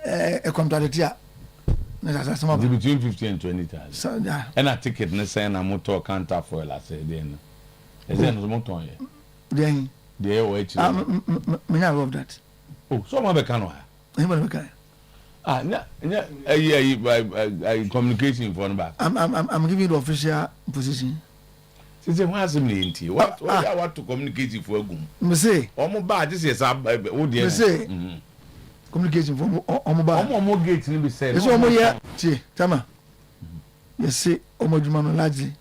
a contract here. Between 50 and 20,000. So yeah. And a ticket ne say na motor counter foil I say then. Is there no motor here? Then they wait. Me not love that. Oh, so ma be kan wa. Anybody be kan? Ah, communication for back. I'm giving you the official position. Say who has me nti. What to communicate for agum. Me say. Omo ba just say wo dey. Me say. Communication for omo ba. Omo gate ni be say. Eso omo ye tie tama. You say omo djuma no largely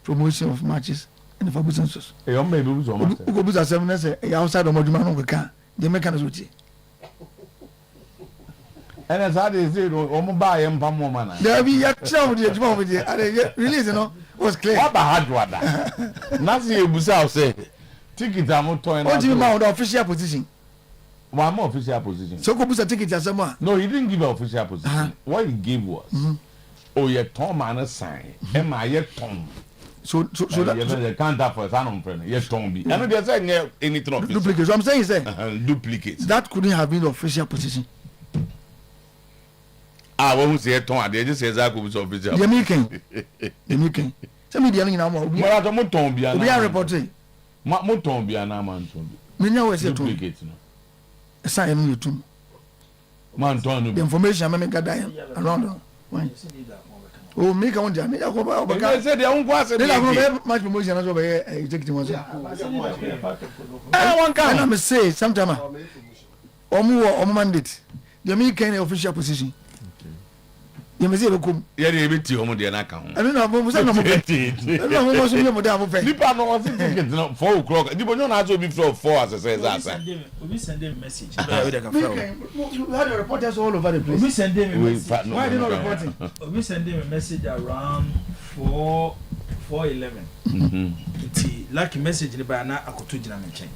promotion of matches and for businesses. E omo be buzo omo. Go buza 7 na say outside omo djuma no ka. The mechanism tie. And as I say omo ba ye mpa mo mana. There be ya travel the djuma over there. Release no was clear. What about Hadwada? Nothing you busa say. Ticket am to what do you mean the official position? One more official position. So go busa ticket as someone. No, he didn't give an official position. What he gave was Tom man sign. Tom. So that can't have for son friend. Yes, Tom be. I know there's anything of duplicate. So I'm saying is duplicate. That couldn't have been the official position. When say Tom, they just say that could be official. The making. Some media in our we are Tom be a reporting. Tom be an man. Many always say duplicate. Sign you too. Man, the information I make around. Oh, make one jam. I said they won't pass it. They have much promotion as well. Executive was. One can I say sometime. Omu mandate. The making official position. You may say come. Yeah, they be to home the account. I don't know. I don't know. I don't know. Nipa no was ticket no 4 o'clock. You don't know to be from 4 as I say that. We send them message. You had the reporters all over the place. We send them a message. Why they not reporting? We send them a message around 4:11. It's like message ni ba na akoto gina me chen.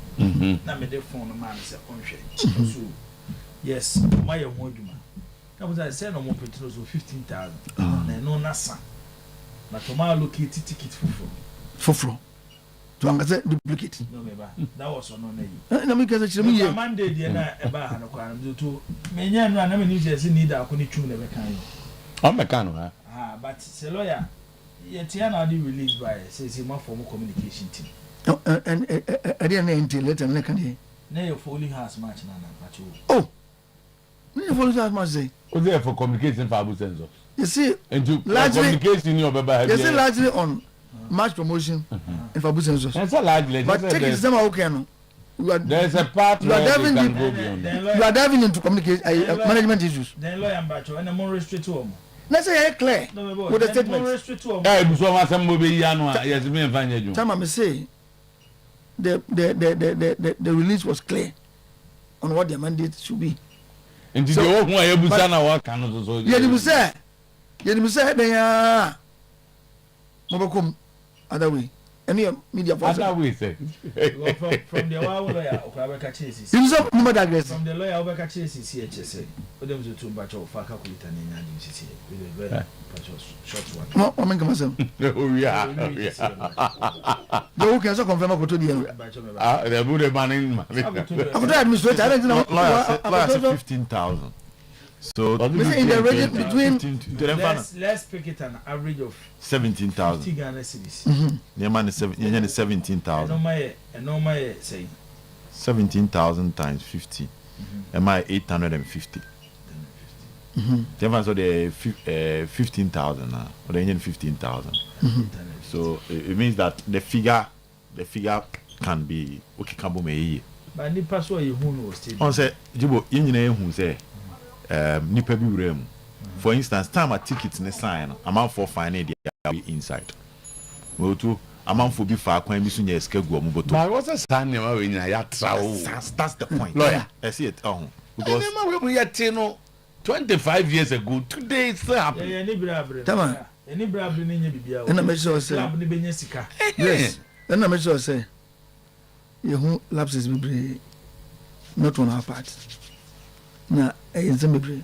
Na me de phone no man say onhwe. So yes, my moduma. I was I said no more petrol so 15,000. Na no nasa. But to my locate ticket for to angase duplicate. No me ba. That was on na you. Na me kaza chire me ye. Monday dey na e ba ha no kwa na to me nya no na me ni just need akoni twu na be kan yo. On me kan ha. But say lawyer yet na dey released by say my form communication team. And I didn't until later na kan dey. Na your folly has match na pacho. Oh. You follow that much say. Oh, there for communication for Abu Senso. You see, largely communication in your baby. You see, largely on match promotion and for Abu Senso. That's a largely. But take it them okay no. There's a part you are diving you are diving into communication management issues. Then lawyer Mbacho and more restrict to them. Let's say clear with the statement. Eh, so ma some be yanu yes me mfanya ju. Time I say the release was clear on what their mandate should be. Nti de wo hu ayebusa na wa kan so so. Ye di say den ya mo bekom other way. Any media for other way say. From the lawyer Okabeka Chase. You so no digress. From the lawyer Okabeka Chase CHS. Odem zo to bacho fa calculator ni nya di sisi. We dey short one. Mo men come say. Oh yeah. You can so confirm ko to di eno. The bude man. After administrator I don't know. Lawyer 15,000. So in the region between let's pick it an average of 17,000. 50 Ghana cedis. Your man is 17,000. And no my say 17,000 times 50. Am I 850? So the 15,000 now, or the Indian 15,000. So it means that the figure can be okay. Kambo me. But the password you who knows. On say Jibo engineer who say nipa bi wura mu. For instance, time a ticket ne sign, amount for fine the inside. Well to amount for be far kwan bi so nya escape go mu boto. But what's a sign name we nya ya trawo. That's the point. Lawyer, I see it because we ya tino 25 years ago today it's happening. Yeah, ni bra. Tama. Any bra ni nya bibia. Na me sure say. Club ni benya sika. Yes. Na me sure say. You who lapses be not on our part. Na in some be.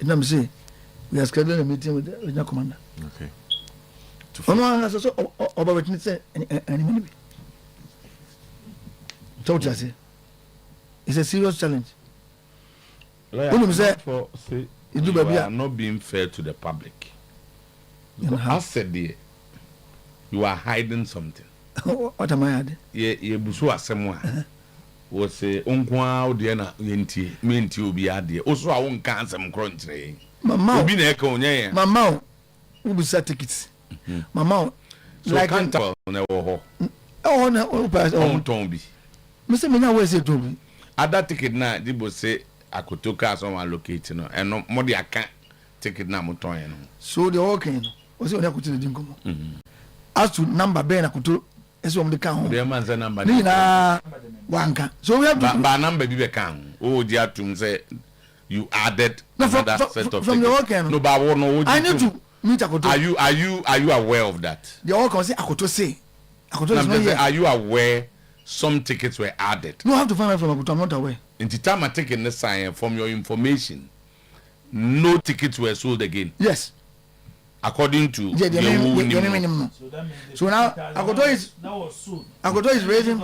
Na me say we are scheduling a meeting with the commander. Okay. Ono has so oba wetni say any many. Told you say. It's a serious challenge. Lawyer, you are not being fair to the public. I said there, you are hiding something. What am I hiding? Ye busu asemwa. We say onkwa ode na yenti menti obi ade. Oso a won kan asem krontre. Mama obi na e ka onye ya. Mama who be set tickets. Mama So like can't tell no ho. Oh no, Tombi. Mr. Mina where say Tombi. Other ticket na Dibo say Akotoka someone locate no and no more the account ticket na moton no. So the okay no. Was on Akoto dinkomo. As to number ben Akoto is on the count. The man's number. Ni na wanka. So we have to ba number bi be kan. Oh dia tum say you added another set of from the okay no ba wo no. I need to meet Akoto. Are you aware of that? The all can say Akoto say. Akoto is not here. Are you aware some tickets were added? No, I have to find out from Akoto. I'm not aware. In the time I taking the sign from your information, no tickets were sold again. Yes. According to the minimum. So now Akoto is raising.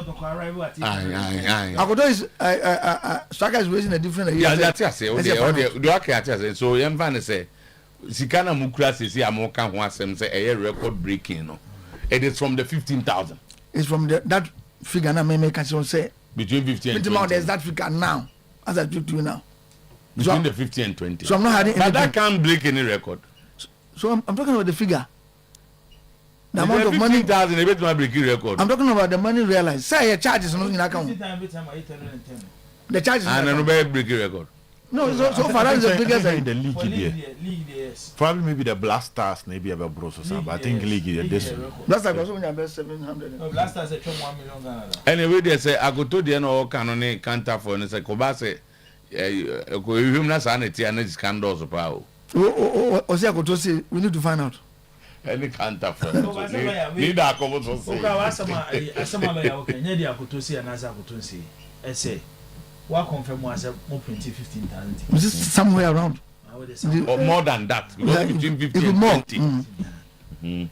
Akoto is Striker is raising a different. Yeah, that's it. The okay, so Yemvan say, Sikana Mukra says, "I'm more can one say a record breaking." No, it is from the 15,000. It's from that figure now. May make say between 50 and 20. There's that figure now, as I speak to you now. Between the 50 and 20. So I'm not having. But that can't break any record. So I'm talking about the figure. The amount of money. 15,000, a bit more breaking record. I'm talking about the money realized. Say your charges not in account. The charges. And another breaking record. No, so far that is the biggest in the league here. Probably maybe the Blasters maybe about Bros or something. But I think league here this one. Blasters was only about 700. No, Blasters at 1 million Ghana. Anyway, they say I go to the end of canon counter for and say Kobase. You not sanity and it's candles of power. Oh, say I go to say we need to find out. Any counter for need a couple to say. Asama okay, nyedi akotosi anasa akotosi. Say what confirm was more 15,000. Somewhere around. Or more than that. Because between 50 and 20.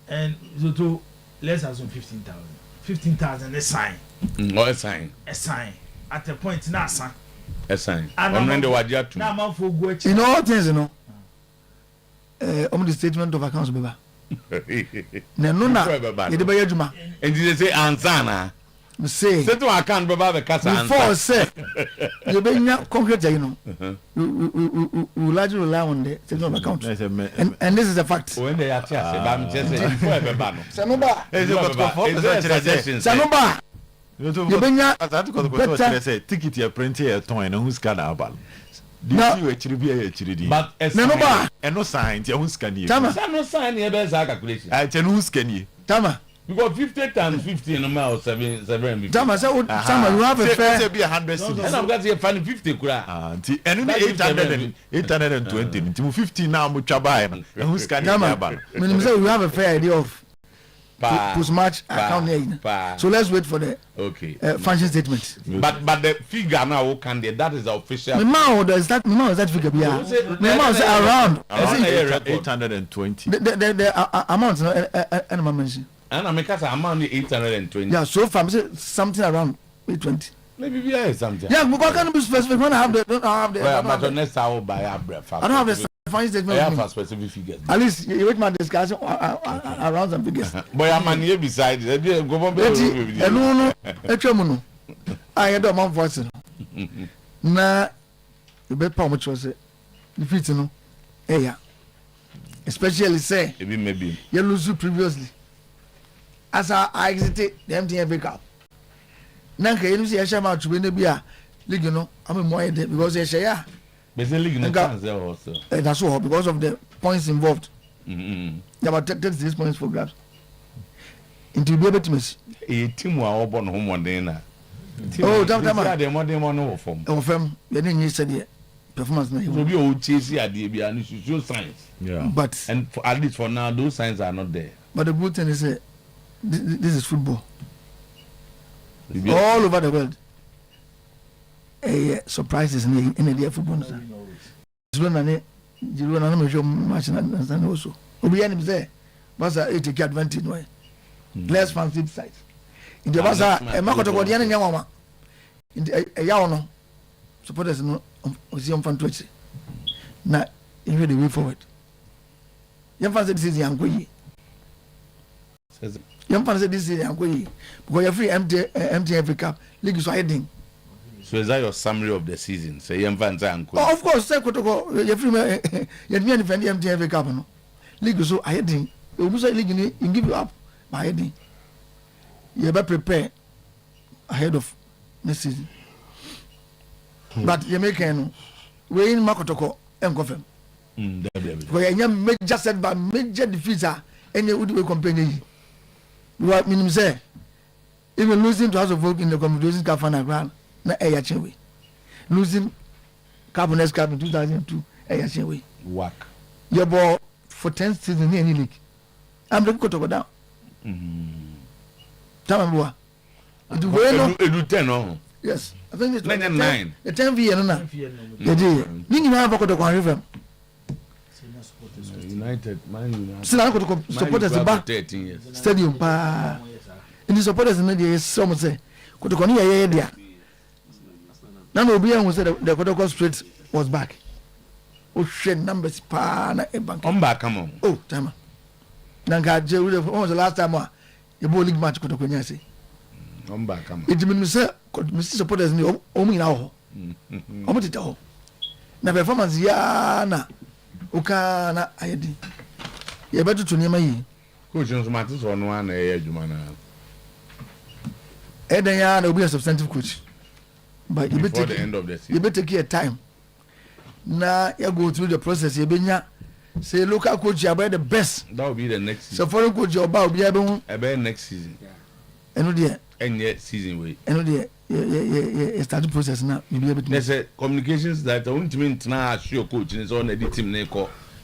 And so to less than 15,000. 15,000 a sign. Or a sign. A sign. At a point nasa. A sign. And when they were there too. In all things, you know. The statement of accounts beba. No. And they say ansana. Say to account beba the casa before say you be concrete, you know. You largely rely on the statement of accounts. And this is a fact. When they are just Sanoba. You say ticket you print here ton and who's can about. But and no sign, you who's can you? No sign here best calculation. I tell who's can you? Tama. You got 50 times 50 in a mile 7. Tama say Tama you have a fair be 100 cities. And I'm got here find 50 kura. And 820 50 now much buy and who's can you about? When say we have a fair idea of post match account here. So let's wait for the function statement. But the figure now can that is the official. Memo is that figure be around 820. The amount and my mention. And I make us amount 820. Yeah, so far say something around 820. Maybe we are something. Yeah, but why can't it be specific when I have the well, but next I will buy a breakfast. I don't have the function statement. I have a specific figure. At least you wait my discussion around some figures. Boy, I'm on here beside it. Go on. No, echemuno. I had a month voice. Na you bet how much was it? Defeat no. Yeah. Especially say maybe you lose previously. As I exited the MTN Cup. Nanka you see a shama to win the beer. League, you know, I'm more because they say yeah. But the league also. That's all because of the points involved. There were 36 points for grabs. Into be able to miss. A team were all born home one day now. Oh, Tama. They more than one from. Oh, fam, you didn't say performance. It will be old chasing at the and you should show signs. Yeah. But and at least for now, those signs are not there. But the good thing is this is football. All over the world. Surprises in the football. Also. But it take advantage. Less fancy size. In the Basa, a market of Guardian and Yama. In the Yawano, supporters no fan Twitch. Now, you the way forward. Young fan said this is Yankoyi. Young fan said this is Yankoyi. Because you're free MTN Cup. League is heading. So is that your summary of the season? Say young fans are oh, of course, say you're free. You're defending MTN Cup. No, league is so heading. obusa league ni give you up by heading. You better prepare ahead of next season. But you make we in Makotoko and confirm. Because you major setback, major defeater, and you would be complaining. What minimum say? Even losing to House of Folk in the Confederation Cup final ground, na Ayachewe. Losing Carboness Cup in 2002, Ayachewe. Whack. Your ball for 10 seasons in any league. I'm looking to go down. Tamambua. Edu 10 yes, I think it's 9. The 10 V and na. The day. Ningi na bako to kwa river. United, Man United. Sina ko to supporters back 13 years. Stadium pa. In the supporters na dey some say ko to koni ye dia. Na no obi an say the Kotoko Straight was back. O share numbers pa na e bank. On back come on. Oh, time. Nanga je when was the last time you ball league match Kotoko nya say. On back come. It mean say Mr. supporters ni o mu ina ho. O mu tete ho. Na performance ya na uka na ayedi. Ye betu to niam yi. Coach no smart so no na e adwuma na. Eden ya na obi a substantive coach. But you better the end of the season. You better take your time. Na you go through the process you benya say local coach you the best. That will be the next season. So foreign coach you ba obi ebe next season. Eno there. Any season way. Eno there. Yeah, start the process now. You be able to. There's a communications that I want to mean now assure coach is on the team name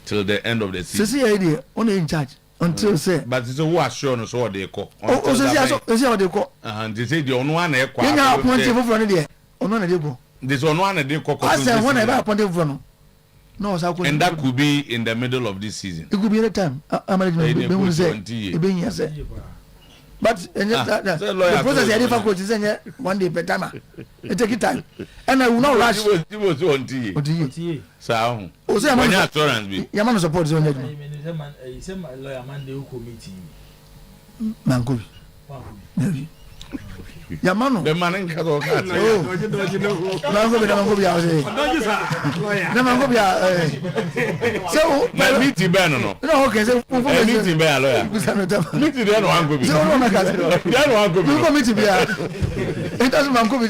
till the end of the season. So see idea only in charge until say. But it's a who assure no so what they call. Oh, so see what they call. And they say the on one e kwa. You know point for there. Ono na dey go. This on one dey call. I say when I buy appointed for no. No, so and that could be in the middle of this season. It could be any time. Management be say e be here say. But the process is different coach is one day per time. It take time. And I will not rush. It was on tea. So, o say man assurance be. Your man support zone judgment. He say my lawyer man dey committee. Mangobi. Your man. The man in Kato Cat. Oh. Mangobi ya say. Na Mangobi so my meeting ben no. No, okay, so meeting ben lawyer. Meeting there no Mangobi. So no na Cat. There no Mangobi. You committee be. It doesn't Mangobi.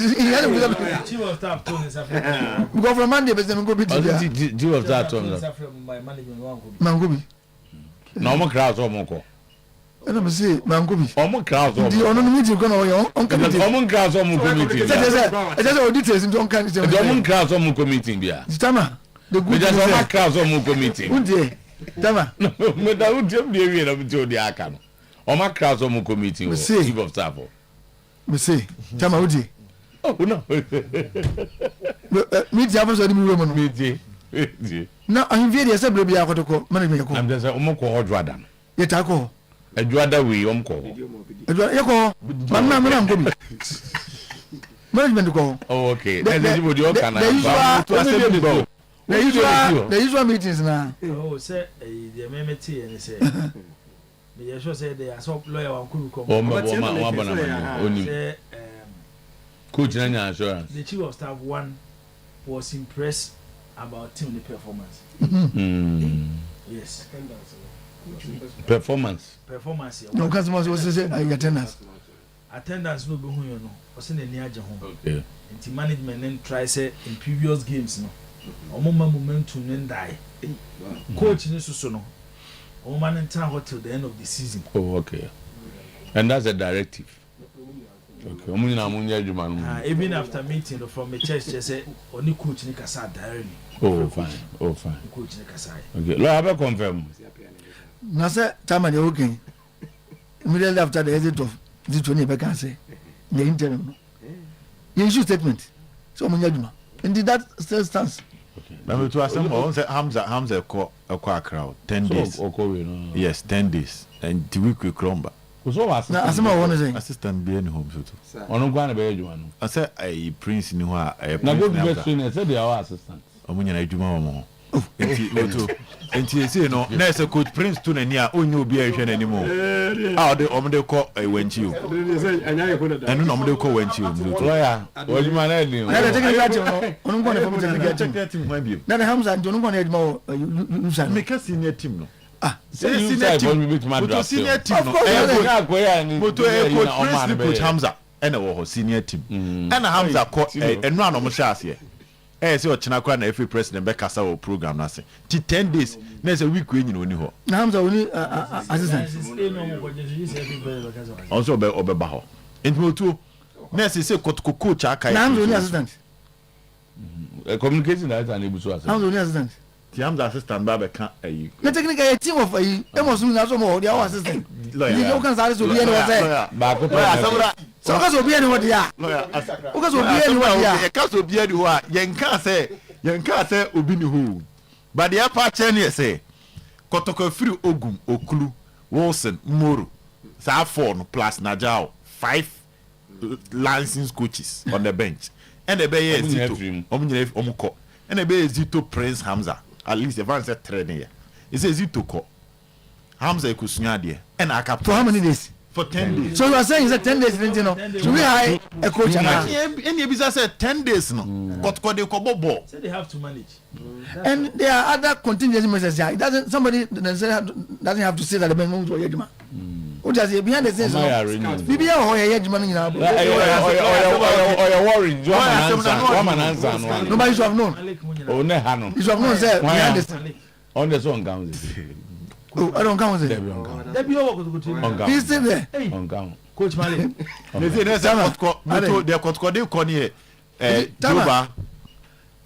Chief of staff told us after. We go from Monday but Mangobi. Chief of staff told us. My management Mangobi. No more crowds or more. Let me see, Mangobi. Omo crowds or. The on meeting going on committee. Omo crowds or more committee. I just all details in don't can. The omo crowds or more committee bia. Tama. The good omo crowds or more committee. Unde. Tama. Me da udem dey we na bi odi aka no. Omo crowds or more committee. Chief of staff. Me say, Tama Ude. Oh no. Me ti afa so di mi room no. Me ti. Na ahimfie dey say bro bia akotoko management yakọ. I'm just say omo ko hodwada no. Ye ta ko. Adwada we omo ko. Adwada yakọ. Man na Ngobi. Management ko. Oh okay. Everybody all can. The usual meetings na. Oh say the memeti and say me sure say they are so lawyer wan ku come. Oni. Coach Nanya assurance. The chief of staff one was impressed about team performance. Yes. Performance. No customers was say attendance. Attendance no be hu you no. O say na ni age ho. Okay. Inti management then try say in previous games no. Omo ma momentum no die. Coach ni so no. Omo man enter until the end of the season. Oh okay. And that's a directive. Okay. Omo na mo nya adwuma no. Even after meeting from the church they say oni coach ni kasa directly. Oh fine. Oh fine. Coach ni kasa. Okay. Lo have confirm. Na say Tama dey okay. Immediately after the exit of this 20 be can say the interim. You issue statement. So mo nya adwuma. And that still stands. Okay. Now we to assemble say Hamza ko Accra 10 days. Yes, 10 days. And the week we crumble. So na asema wona say assistant be any home so. Ono gwa na be adwuma no. I say I prince ni ho a na go be trainer say they are assistant. Omunya na adwuma mo. Enti say no na say coach prince to na ni a onye obi a hwe na ni mo. Ah de omde ko wanchi o. Enu na omde ko wanchi o. Lawyer, adwuma na ni. Na take it right ono ngwa na for check team wan bi. Na Hamza ndo ngwa na adwuma o. Me ka senior team no. senior team coach Hamza and a senior team and a Hamza and run on Mashas. Eh, so Chinakwa na every president Bekasa or program nase. 10 days, next a week when you know. Hamza only assistant. Also be Obebaho. Into two. Next is a coach Aka. Hamza only assistant. Communication that and able to Hamza only assistant. Hamza assistant Baba can't you. The technical a team of a almost some more the assistant. You can start to be anywhere. So because will be anywhere there. Because will be anywhere there. Because will be anywhere. Yanka say Ubini who. But the upper chain say Kotoko free Ogum, Okulu, Wilson, Moro, Safon plus Najao, 5 licensed coaches on the bench. And the Bay is Omuko. And the Bay is Zito Prince Hamza. At least the van said training. It says Zito ko. Hamza Kusunyadi. And I cap for how many days? For 10 days. So you are saying it's 10 days, you know? So we hire a coach and your business said 10 days no. What could they call ball? So they have to manage. And there are other contingency measures. It doesn't somebody doesn't have to say that the man won't do it. What does he behind the scenes? Maybe money now. Nobody should have known. Oh, no, Hano. You should have known, sir. Behind the scenes. On the song counts. Oh, I don't count it. He's still there. On count. Coach Mali. They are Connie. Juba.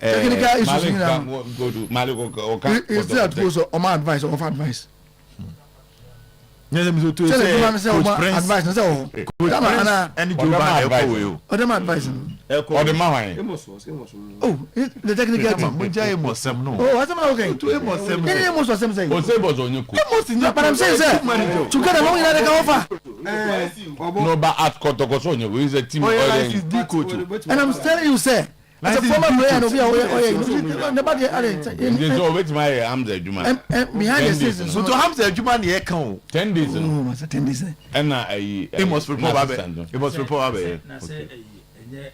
Technical issues. Go to Maliko. It's still at course or my advice or advice. Yes, I'm to say advice. And advice. Or them advice. Or the Mahai. Oh, the technical team. Oh, what's okay? But I'm saying, sir, together long in the offer. No, but at Kotokosonia, who is a team. And I'm telling you, sir. As a former player, the body, behind the scenes. So to Hamza Juma near count 10 days. 10 days. And he must report. He must report.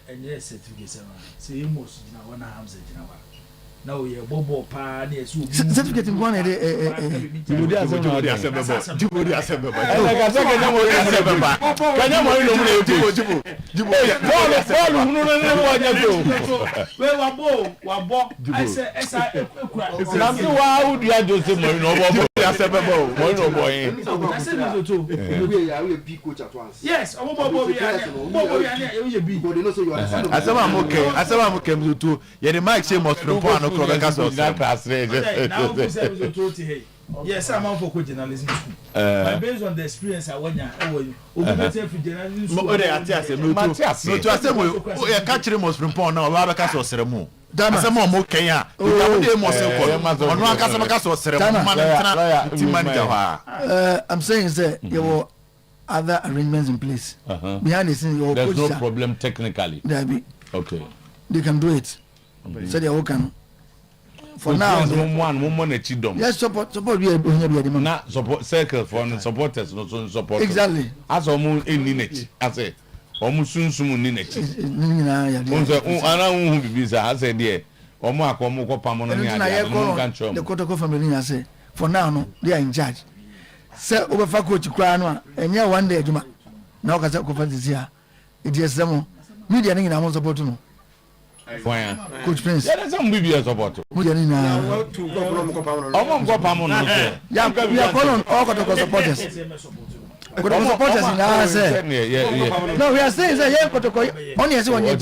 And yes, certificate. See, most now one Hamza. Now you're Bobo Party. Certificate in one. Yes, yes, I'm out for journalism. But based on the experience I went I'm saying that there were other arrangements in place. Behind the scenes, there's no problem technically. Okay. They can do it. So they all can. For now, yes, support not support circle for supporters, not so support. Exactly. As almost in Ninech, I say, almost soon Ninech. I be busy. I said, dear, or Mark or Moko Pamon. The Kotoko family, I say, for now, no, they are in charge. Sir, over Fako to Krano, and yeah, one day, Juma. Now, Kazako this year. It is some media in our support. Coach Prince. Yeah, that's some BBS support. We are in supporters. No, we are saying that only as one year.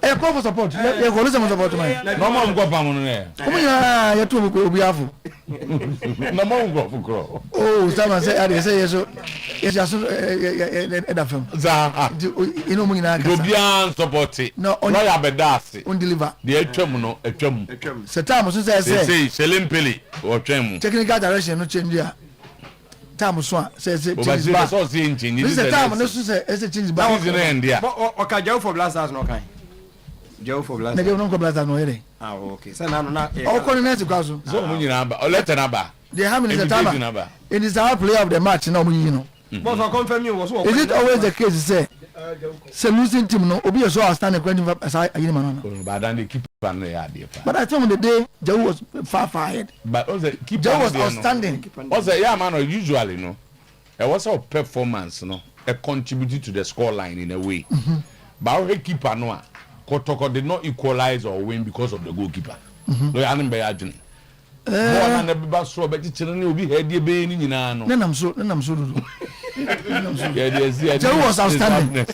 A call for support. You call some support. No more go Pamon. You two will be awful. No more go for grow. Oh, someone said, I say so. It's just a film. You know, Gobian support it. No, only Abedasi. Undeliver. The Etremuno, Etrem. Satamo, since I say, Selim Pili or Trem. Technical direction, no change here. Time says it. This is the time, no, it's a change back in India. Okay, Joe for blasters, no kind. Joe for blasters. They don't go blasters, no headache. Ah, okay. So now, not all coordinates council. So, or letter number. They have in the time. It is our player of the match, no, you know. But I confirm you was is it always the case, say, losing team, no, Obi, so I stand a question as I, but then they keep But I think on the day Joe was far ahead. But also keeper Joe was outstanding. Also, yeah, man, usually no. It was a performance, no. A contributed to the score line in a way. But our keeper no. Kotoko did not equalize or win because of the goalkeeper. No, I didn't be agent. More than the best so, but it's will be head being in an. Then I'm so. Joe was outstanding.